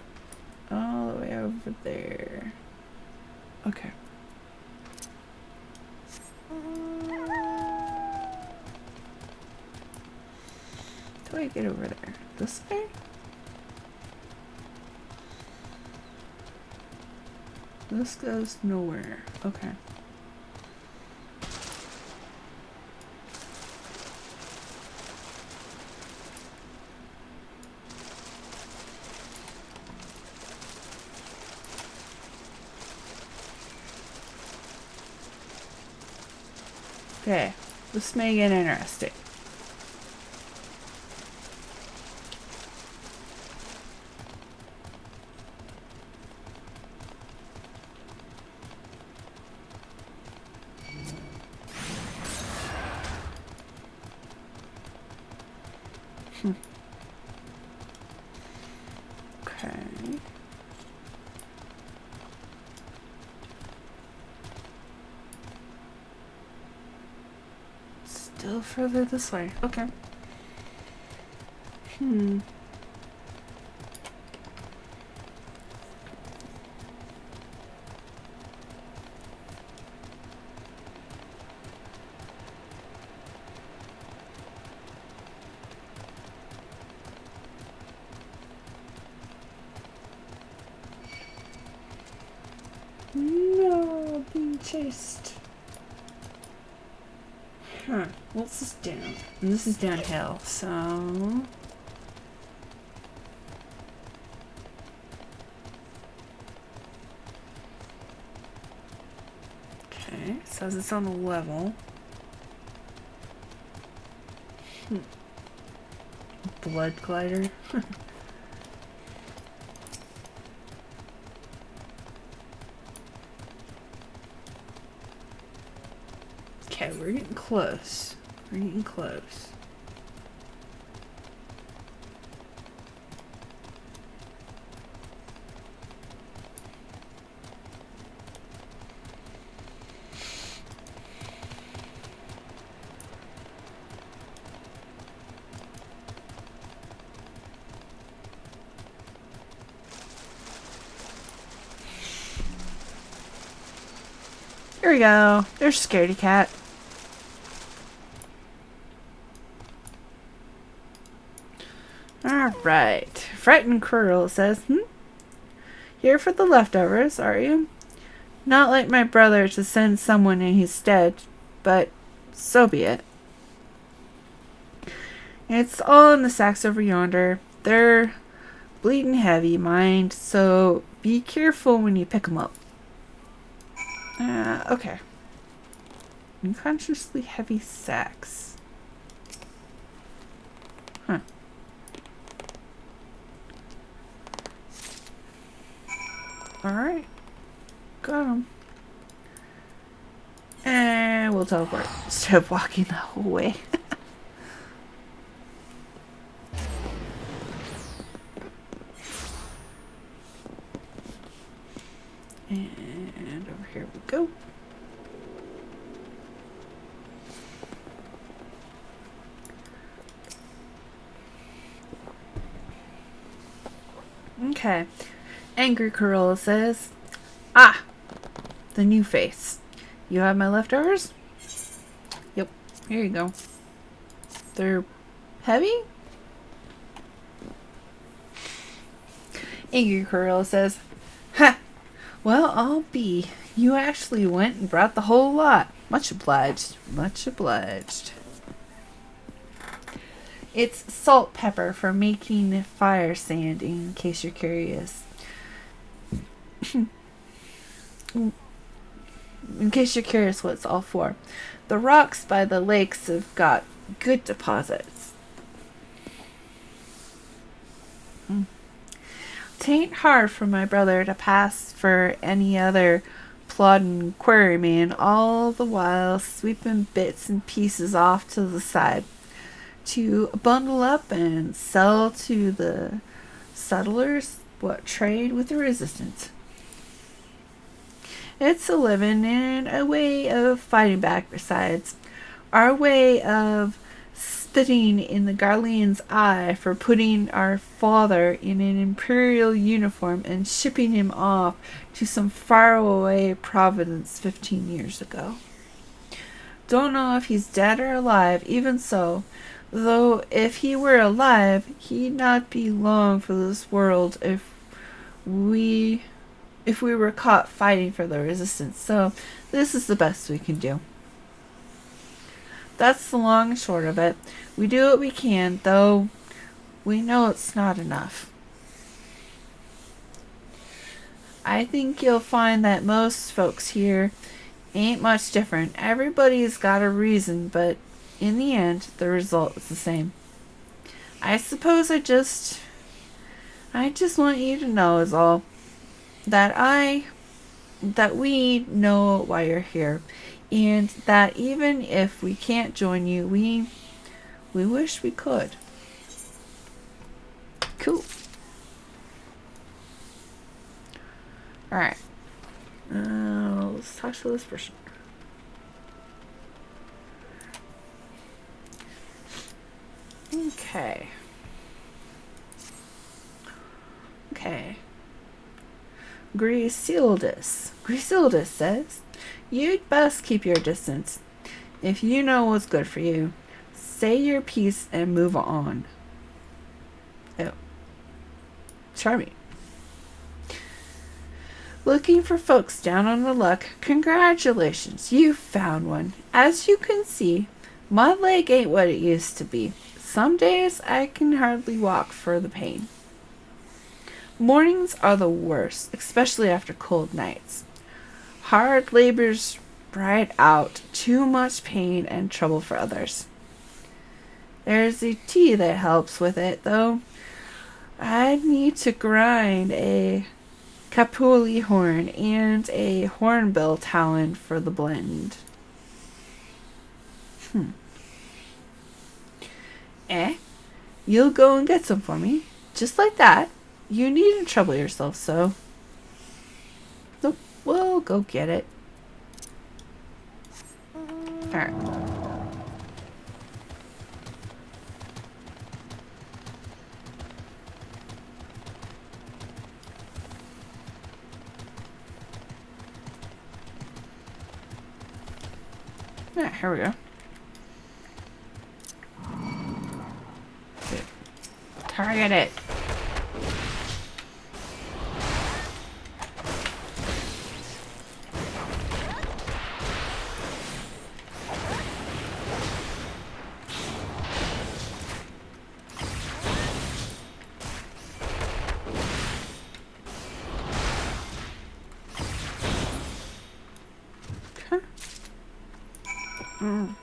[SPEAKER 1] All the way over there. Okay. How do I get over there? This way? This goes nowhere. Okay. Okay, this may get interesting. Okay. Still further this way. Okay. No, being chased. Huh. What's this down? And this is downhill, so... Okay, says it's on the level. Blood glider. Okay, we're getting close. We're getting close. Here we go. There's Scaredy Cat. Alright. Frightened Quirrell says, Here for the leftovers, are you? Not like my brother to send someone in his stead, but so be it. It's all in the sacks over yonder. They're bleeding heavy, mind, so be careful when you pick 'em up. Okay. Unconsciously heavy sacks. Huh. Alright. Got him. And we'll teleport instead of walking the whole way. And over here we go. Okay. Angry Quirrell says, the new face. You have my leftovers? Yep. Here you go. They're heavy? Angry Quirrell says, Ha! Well, I'll be. You actually went and brought the whole lot. Much obliged. Much obliged. It's salt pepper for making fire sand, in case you're curious. In case you're curious what it's all for, the rocks by the lakes have got good deposits. Tain't hard for my brother to pass for any other plodding quarryman, all the while sweeping bits and pieces off to the side to bundle up and sell to the settlers what trade with the resistance. It's a living and a way of fighting back besides. Our way of spitting in the Garlean's eye for putting our father in an imperial uniform and shipping him off to some faraway province 15 years ago. Don't know if he's dead or alive, even so, though if he were alive, he'd not be long for this world if we were caught fighting for the resistance, so this is the best we can do. That's the long and short of it. We do what we can, though we know it's not enough. I think you'll find that most folks here ain't much different. Everybody's got a reason, but in the end, the result is the same. I suppose I just want you to know is all. That we know why you're here, and that even if we can't join you, we wish we could. Cool. Alright. Let's talk to this person. Okay. Grisildus says, you'd best keep your distance. If you know what's good for you, say your piece and move on. Oh. Charming. Looking for folks down on the luck? Congratulations, you found one. As you can see, my leg ain't what it used to be. Some days I can hardly walk for the pain. Mornings are the worst, especially after cold nights. Hard labors bright out too much pain and trouble for others. There's a tea that helps with it, though. I'd need to grind a capuli horn and a hornbill talon for the blend. You'll go and get some for me? Just like that? You needn't trouble yourself, so. Nope, we'll go get it. Alright. Yeah, here we go. Target it.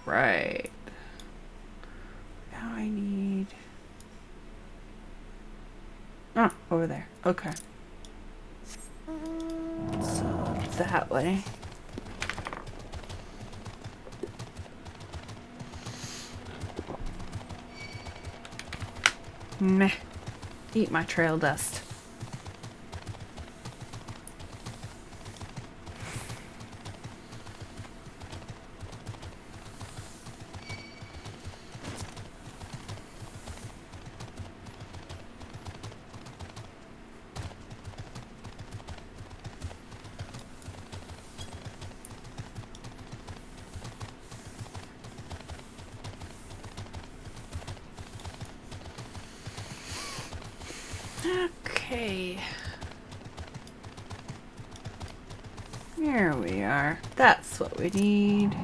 [SPEAKER 1] Right. Now I need... Oh, over there. Okay. So, that way. Meh. Eat my trail dust. Okay. Here we are. That's what we need.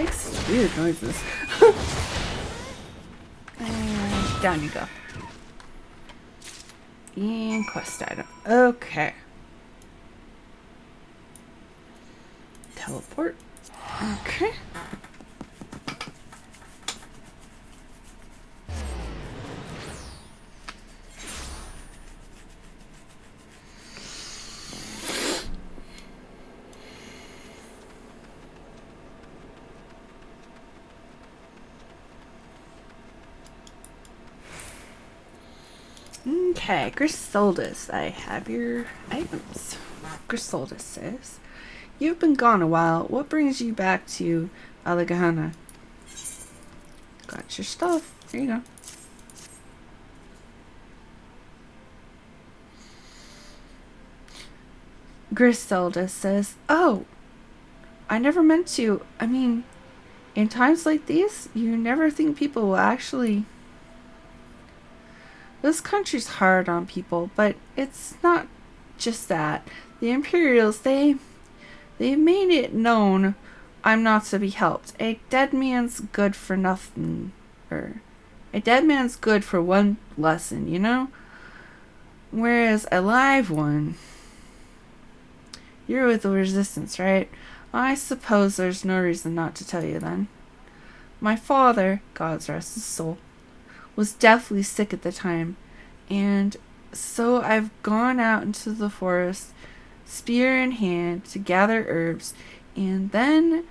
[SPEAKER 1] Makes weird noises. And down you go. And quest item. Okay. Teleport. Okay. Okay, Grisoldus, I have your items. Grisoldus says, you've been gone a while. What brings you back to Alagahana? Got your stuff. There you go. Grisoldus says, oh, I never meant to. I mean, in times like these, you never think people will actually... This country's hard on people, but it's not just that. The Imperials, they've made it known I'm not to be helped. A dead man's good for nothing. Or, a dead man's good for one lesson, you know? Whereas a live one... You're with the Resistance, right? I suppose there's no reason not to tell you then. My father, God rest his soul, was deathly sick at the time, and so I've gone out into the forest, spear in hand, to gather herbs, and then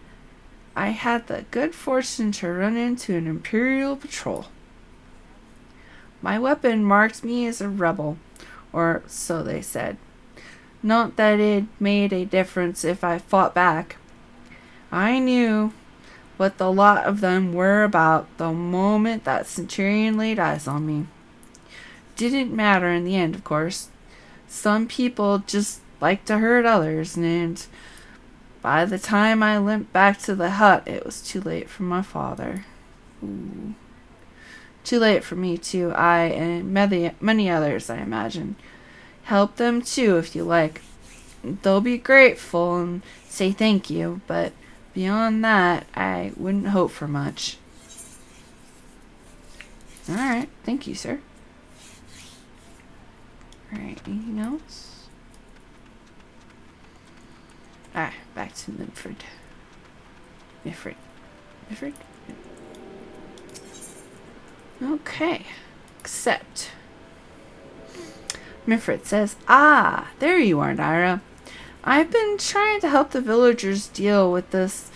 [SPEAKER 1] I had the good fortune to run into an Imperial patrol. My weapon marked me as a rebel, or so they said. Not that it made a difference if I fought back. I knew what the lot of them were about the moment that Centurion laid eyes on me. Didn't matter in the end, of course. Some people just like to hurt others, and by the time I limped back to the hut, it was too late for my father. Ooh. Too late for me, too. I and many others, I imagine. Help them, too, if you like. They'll be grateful and say thank you, but beyond that, I wouldn't hope for much. Alright, thank you, sir. Alright, anything else? Back to Meffrid. Meffrid? Okay. Accept. Meffrid says, there you are, Nyra. I've been trying to help the villagers deal with this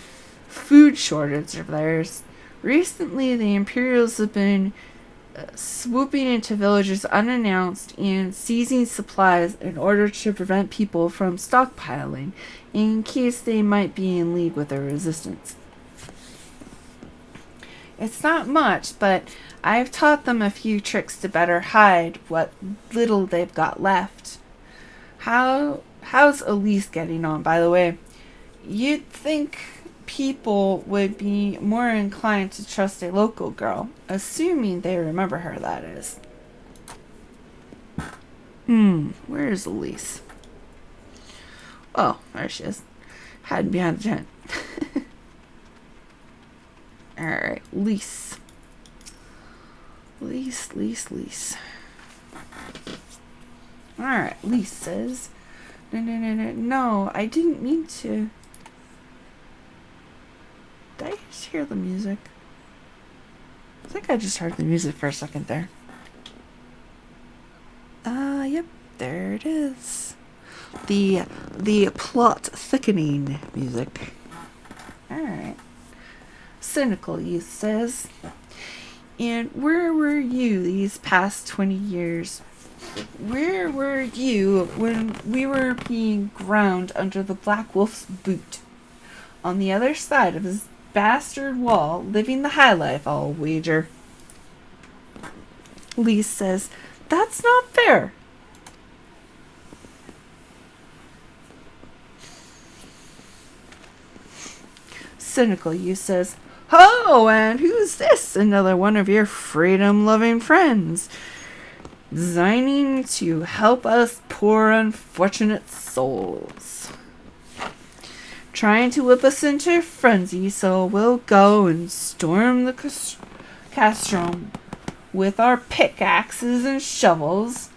[SPEAKER 1] food shortage of theirs. Recently, the Imperials have been swooping into villages unannounced and seizing supplies in order to prevent people from stockpiling in case they might be in league with the Resistance. It's not much, but I've taught them a few tricks to better hide what little they've got left. How's Elise getting on, by the way? You'd think people would be more inclined to trust a local girl, assuming they remember her, that is. Where is Elise? Oh, there she is. Hiding behind the tent. Alright, Lyse. Lyse. Alright, Lyse says, No, I didn't mean to. Did I just hear the music? I think I just heard the music for a second there. Yep, there it is. The plot thickening music. Alright. Cynical Youth says, and where were you these past 20 years? Where were you when we were being ground under the Black Wolf's boot? On the other side of his bastard wall, living the high life, I'll wager. Lyse says, that's not fair. Cynical Youth says, oh, and who's this? Another one of your freedom-loving friends, designing to help us poor unfortunate souls. trying to whip us into a frenzy, so we'll go and storm the castrum with our pickaxes and shovels.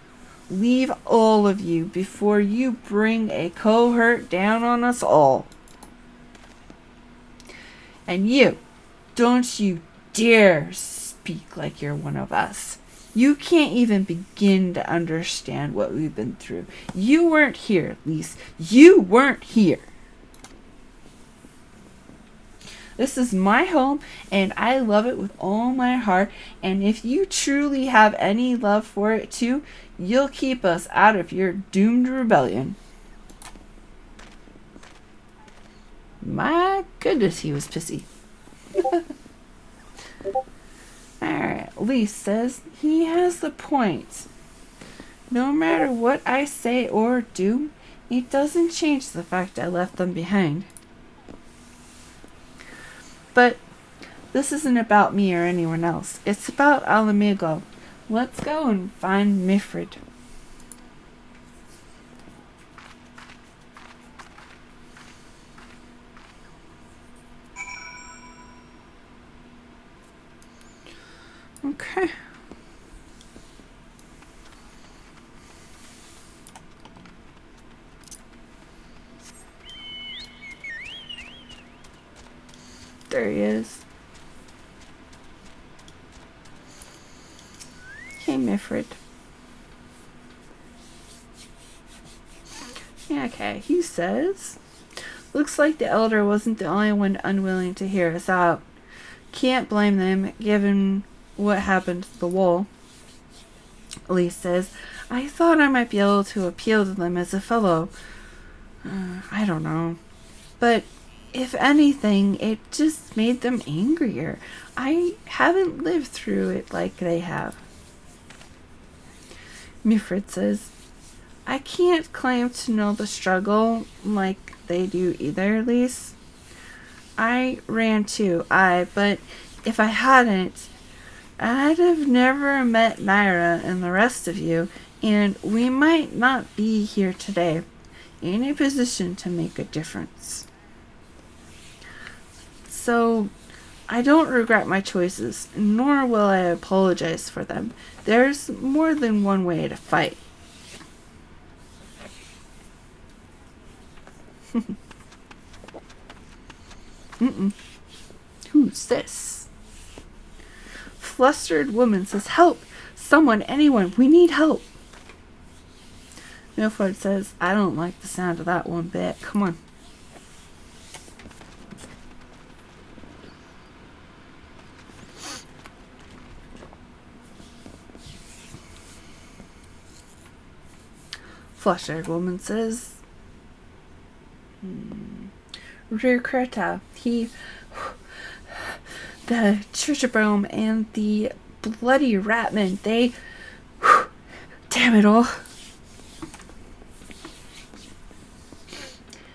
[SPEAKER 1] Leave all of you before you bring a cohort down on us all. And you, don't you dare speak like you're one of us. You can't even begin to understand what we've been through. You weren't here, Lyse. You weren't here. This is my home, and I love it with all my heart. And if you truly have any love for it too, you'll keep us out of your doomed rebellion. My goodness, he was pissy. Alright, Lyse says he has the point. No matter what I say or do, it doesn't change the fact I left them behind. But this isn't about me or anyone else. It's about Alamigo. Let's go and find Meffrid. Okay. There he is. Hey, Meffrid. Yeah, okay, he says, looks like the Elder wasn't the only one unwilling to hear us out. Can't blame them, given what happened to the wall. Lyse says, I thought I might be able to appeal to them as a fellow. I don't know. But if anything, it just made them angrier. I haven't lived through it like they have. Meffrid says, I can't claim to know the struggle like they do either, Lyse. I ran too, but if I hadn't, I'd have never met Nyra and the rest of you, and we might not be here today, in a position to make a difference. So, I don't regret my choices, nor will I apologize for them. There's more than one way to fight. Who's this? Flustered woman says, help! Someone, anyone, we need help! Meffrid says, I don't like the sound of that one bit. Come on. Flustered woman says, Recruta, the Churchbome and the bloody Ratman, they, damn it all.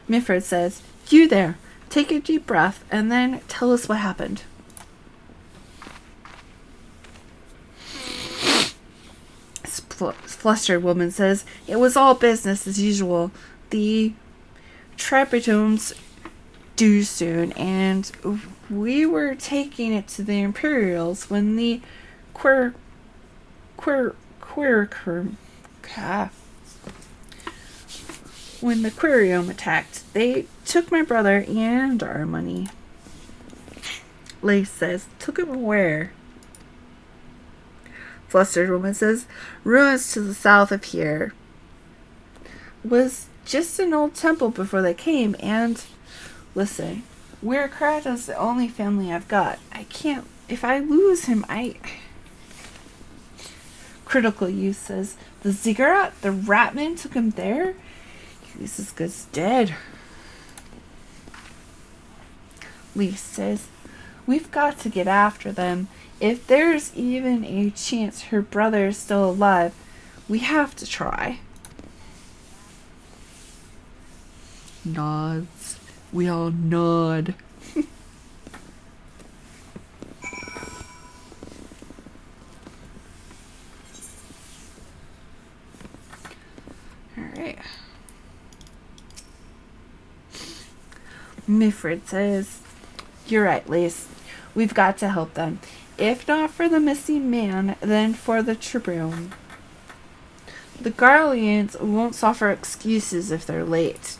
[SPEAKER 1] Meffrid says, you there, take a deep breath and then tell us what happened. Flustered woman says, it was all business as usual. The Triptomes due soon, and we were taking it to the Imperials when the when the Quirium attacked. They took my brother and our money. Lyse says, took him where? Flustered woman says, ruins to the south of here. Was just an old temple before they came, and listen, Krata's the only family I've got. I can't, if I lose him, Critical Youth says, the Ziggurat, the Ratman took him there? He's as good as dead. Lyse says, we've got to get after them. If there's even a chance her brother is still alive, we have to try. Nods. We all nod. Alright. Meffrid says, "You're right, Lyse. We've got to help them. If not for the missing man, then for the Tribune. The Garleans won't suffer excuses if they're late."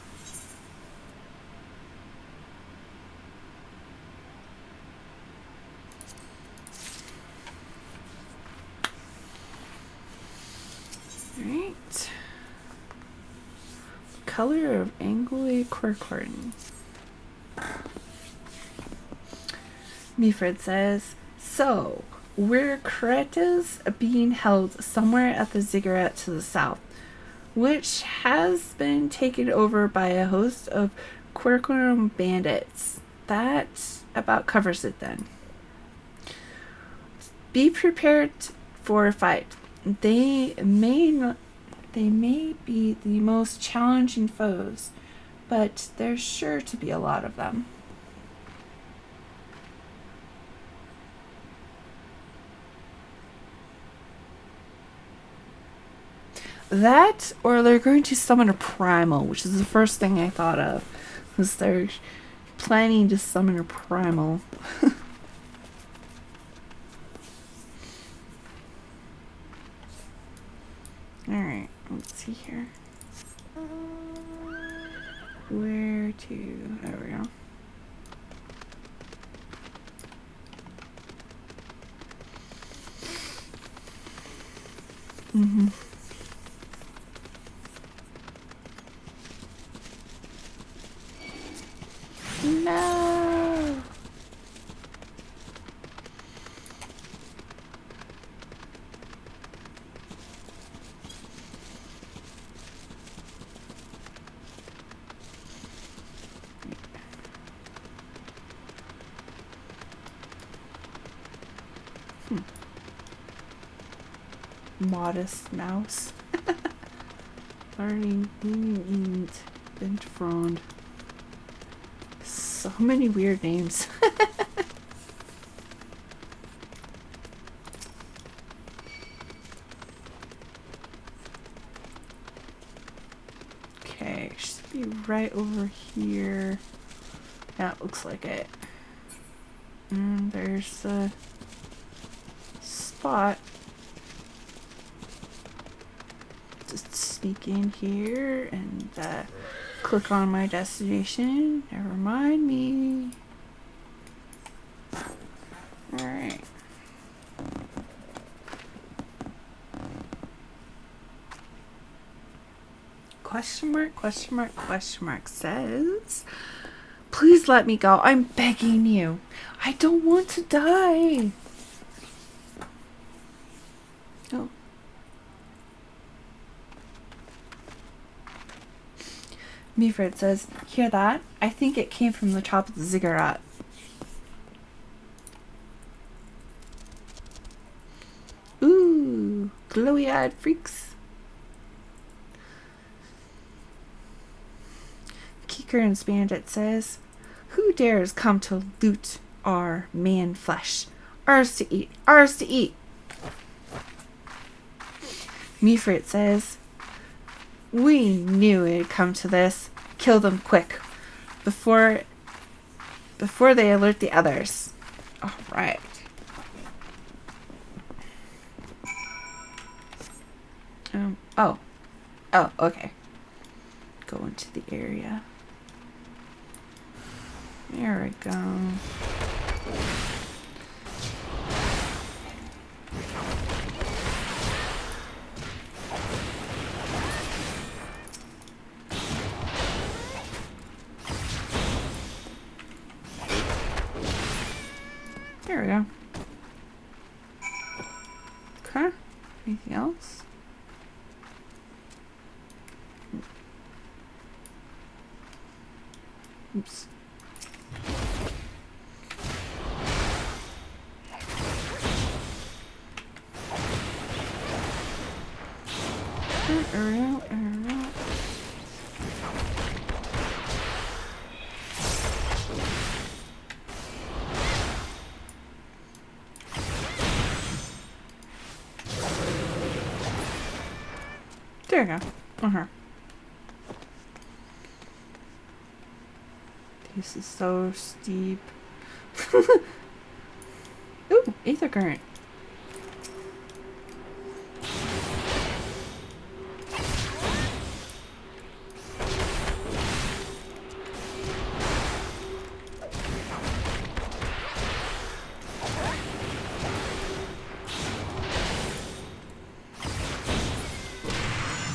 [SPEAKER 1] Alright. Color of Anglia Qiqirn. Meffrid says, "So, we're Kretas being held somewhere at the ziggurat to the south, which has been taken over by a host of Qiqirn bandits. That about covers it then. Be prepared for a fight. They may be the most challenging foes, but there's sure to be a lot of them." That, or they're going to summon a primal, which is the first thing I thought of, was they're planning to summon a primal. Alright, let's see here. Where to? There we go. Mm-hmm. No! Modest mouse. Learning Bent Frond. So many weird names. Okay, should be right over here. Yeah, it looks like it. And there's the spot. Just sneak in here and click on my destination. Never mind me. Alright. Question mark says, "Please let me go. I'm begging you. I don't want to die." Oh. Meffrid says, "Hear that? I think it came from the top of the ziggurat." Ooh, glowy-eyed freaks. Qiqirn's bandit says, "Who dares come to loot our man flesh? Ours to eat, ours to eat." Meffrid says, "We knew it'd come to this. Kill them quick, before they alert the others." All right. Oh, okay. Go into the area. There we go. There we go. Okay. Anything else? Oops. There we go. This is so steep. Ooh, Aether Current.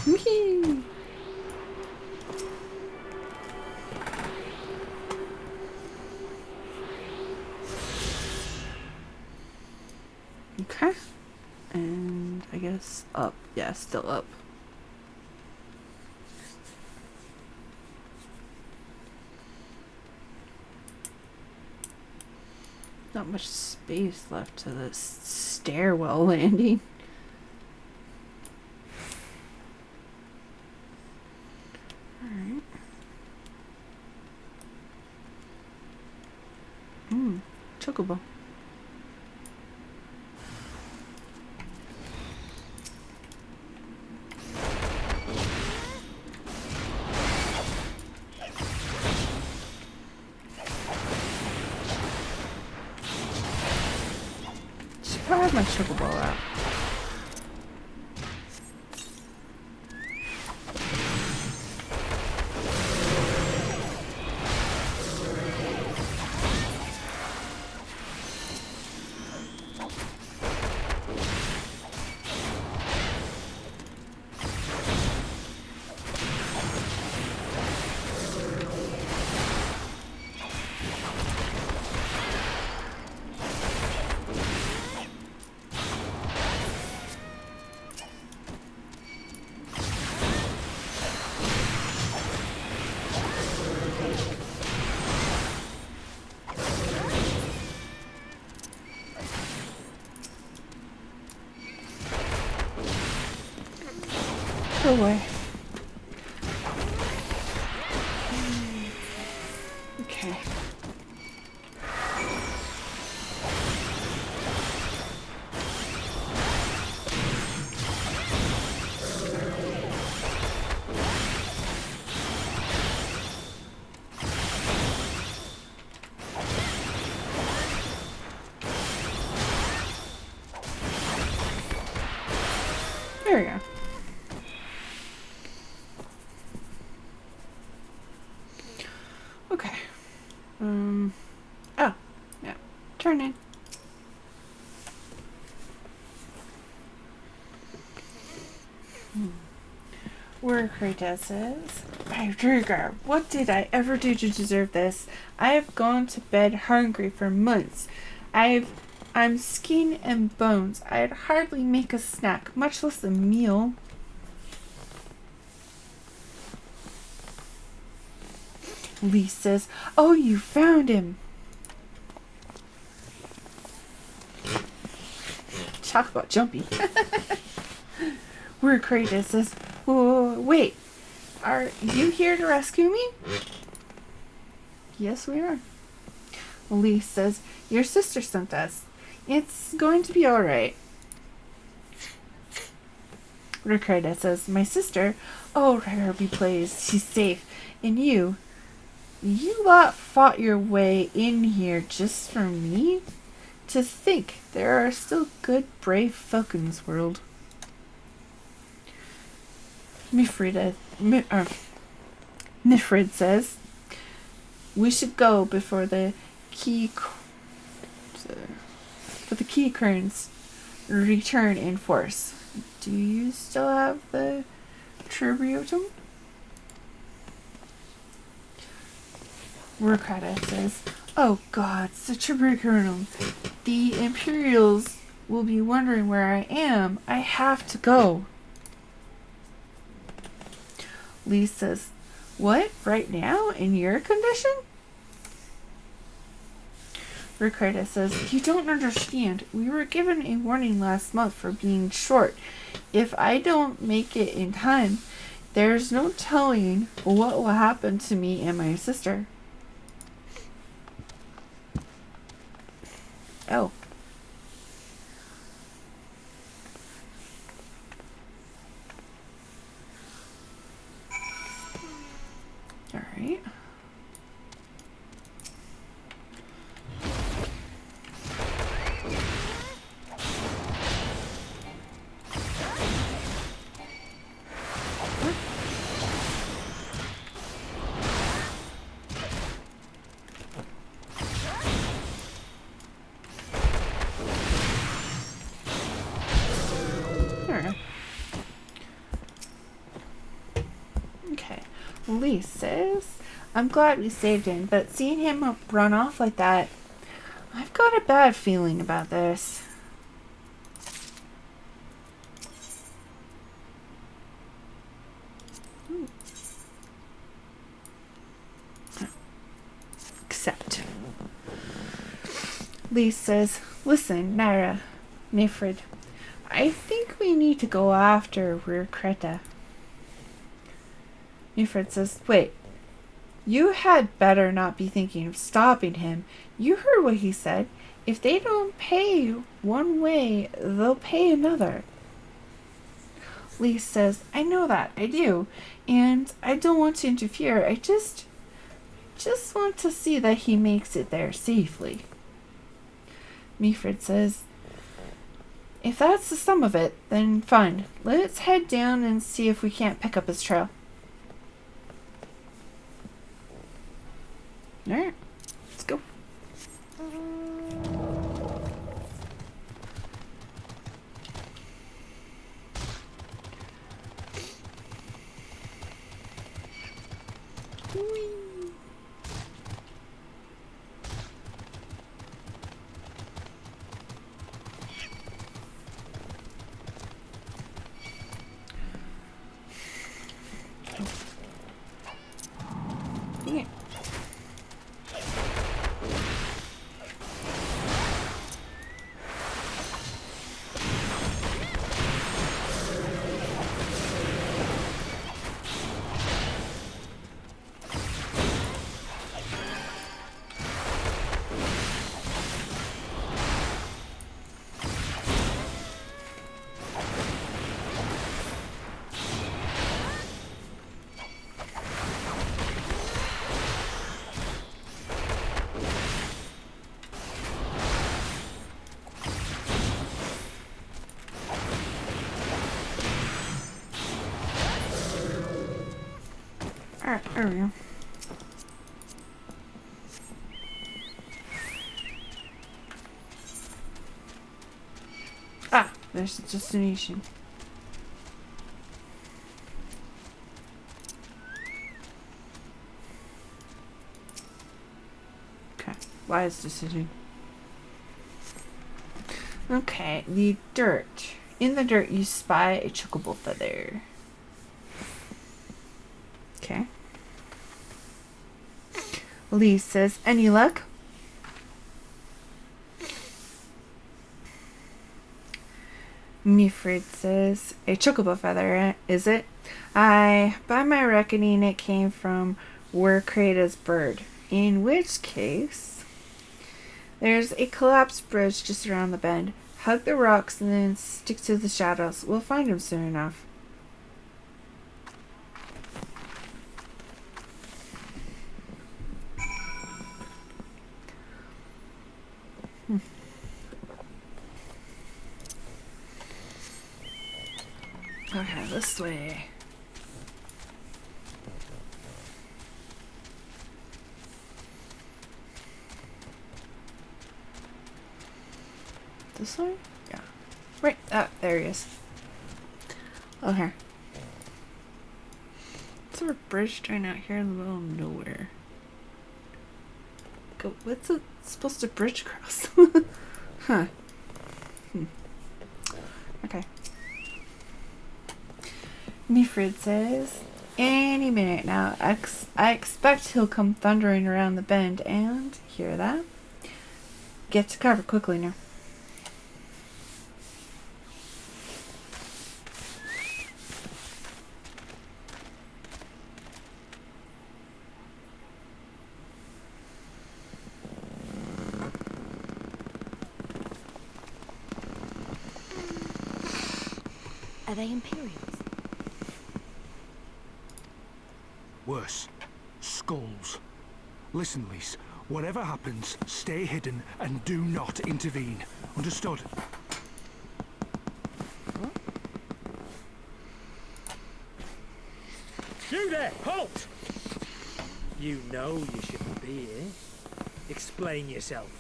[SPEAKER 1] Whee! Okay. And I guess up. Yeah, still up. Not much space left to this stairwell landing. Alright. Chocobo. I have my chocobo out. Go away. Okay. There we go. Okay. Oh, yeah. Turn in. Where Kratos is. Rodrigo, what did I ever do to deserve this? I have gone to bed hungry for months. I'm skin and bones. I'd hardly make a snack, much less a meal. Lyse says, "Oh, you found him." Talk about jumpy. Where Kratos says, "Whoa, wait, are you here to rescue me?" Yes, we are. Lyse says, "Your sister sent us. It's going to be alright." Kratos says, "My sister? Oh, Ryder be pleased. She's safe. And you lot fought your way in here just for me? To think there are still good, brave folk in this world." Meffrid says, "We should go before the Qiqirns return in force. Do you still have the Tributum?" Kratos says, "Oh gods, the Tributum. The Imperials will be wondering where I am. I have to go." Lyse says, "What? Right now? In your condition?" Kratos says, "You don't understand. We were given a warning last month for being short. If I don't make it in time, there's no telling what will happen to me and my sister." Oh. Alright. Lyse says, I'm glad we saved him, but seeing him run off like that, I've got a bad feeling about this. Except. Lyse says, listen, Nyra, Meffrid, I think we need to go after Kreta. Meffrid says, wait, you had better not be thinking of stopping him. You heard what he said. If they don't pay one way, they'll pay another. Lyse says, I know that, I do, and I don't want to interfere. I just want to see that he makes it there safely. Meffrid says, if that's the sum of it, then fine. Let's head down and see if we can't pick up his trail. Alright, let's go. Yeah. Alright, there we go. Ah, there's the destination. Okay, Lyse decision. Okay, the dirt. In the dirt, you spy a chocobo feather. Okay. Lyse says, any luck? Meffrid says, a chocobo feather, is it? By my reckoning, it came from Kreta's bird. In which case, there's a collapsed bridge just around the bend. Hug the rocks and then stick to the shadows. We'll find him soon enough. Okay, this way. This way? Yeah. Right. Ah, there he is. Okay. Is there a bridge going out here in the middle of nowhere? Go. What's it supposed to bridge across? Huh. Okay. Meffrid says, any minute now. I expect he'll come thundering around the bend and, hear that? Get to cover quickly now.
[SPEAKER 3] Are they Imperials?
[SPEAKER 16] Worse. Skulls. Listen, Lyse. Whatever happens, stay hidden and do not intervene. Understood?
[SPEAKER 3] What?
[SPEAKER 17] You there! Halt! You know you shouldn't be here. Explain yourself.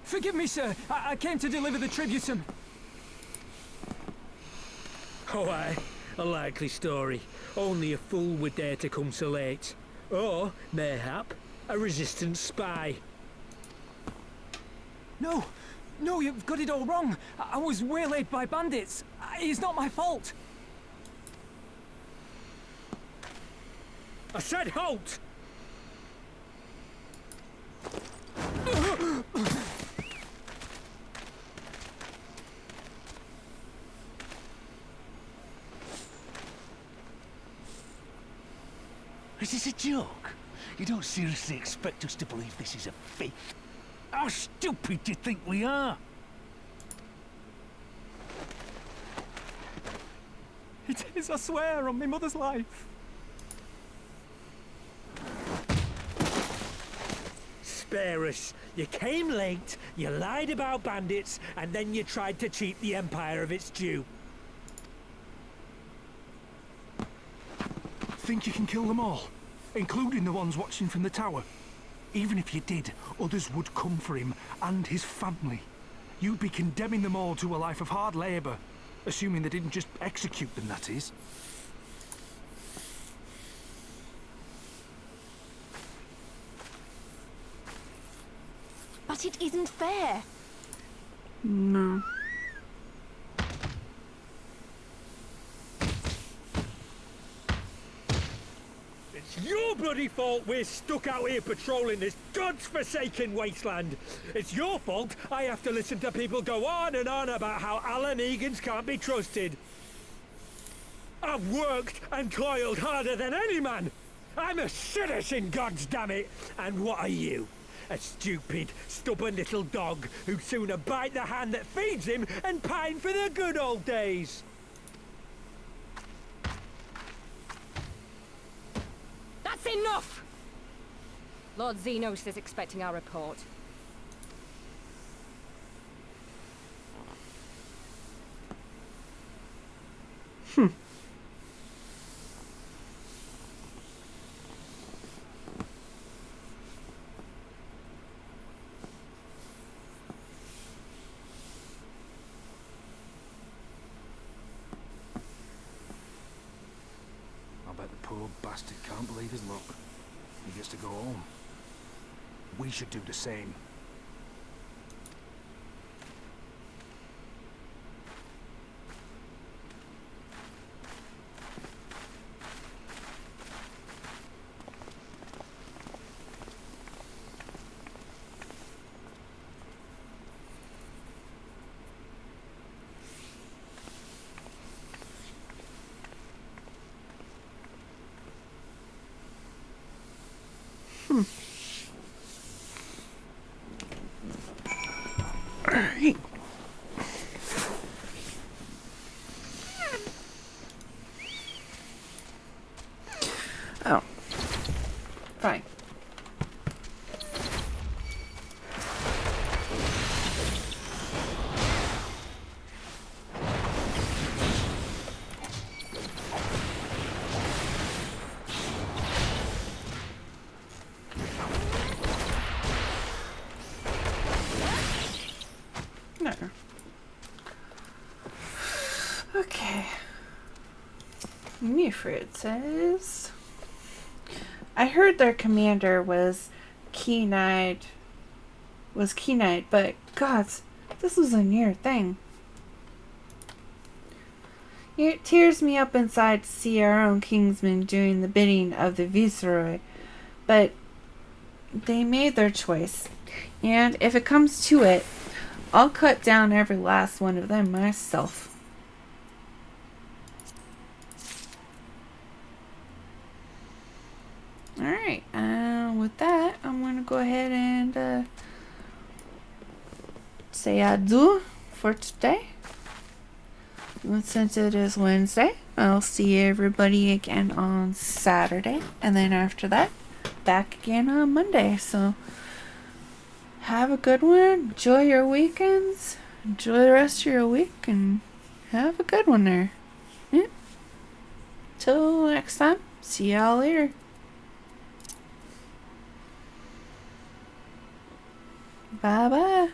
[SPEAKER 2] Forgive me, sir. I came to deliver the tribute and...
[SPEAKER 17] Oh aye, a likely story. Only a fool would dare to come so late. Or, mayhap, a resistance spy.
[SPEAKER 18] No! No, you've got it all wrong! I was waylaid by bandits! It's not my fault!
[SPEAKER 17] I said halt!
[SPEAKER 15] Is this a joke? You don't seriously expect us to believe this is a fake? How stupid do you think we are?
[SPEAKER 18] It is, I swear, on my mother's life.
[SPEAKER 17] Spare us. You came late, you lied about bandits, and then you tried to cheat the Empire of its due.
[SPEAKER 16] Think you can kill them all? Including the ones watching from the tower? Even if you did, others would come for him and his family. You'd be condemning them all to a life of hard labour. Assuming they didn't just execute them, that is.
[SPEAKER 4] But it isn't fair.
[SPEAKER 1] No.
[SPEAKER 17] It's your bloody fault we're stuck out here patrolling this god's-forsaken wasteland. It's your fault I have to listen to people go on and on about how Alan Egan's can't be trusted. I've worked and toiled harder than any man. I'm a citizen, goddammit. And what are you? A stupid, stubborn little dog who'd sooner bite the hand that feeds him and pine for the good old days.
[SPEAKER 4] That's enough! Lord Xenos is expecting our report.
[SPEAKER 16] I bet the poor bastard can't believe his luck. He gets to go home. We should do the same.
[SPEAKER 1] Alright. Oh. Fine. No. Okay. Meffrid says, I heard their commander was keen-eyed, but gods, this was a near thing. It tears me up inside to see our own kingsmen doing the bidding of the Viceroy, but they made their choice, and if it comes to it, I'll cut down every last one of them myself. Alright, with that, I'm going to go ahead and say adieu for today. And since it is Wednesday, I'll see everybody again on Saturday. And then after that, back again on Monday. So have a good one. Enjoy your weekends. Enjoy the rest of your week. And have a good one there. Yeah. Till next time. See y'all later. Bye-bye.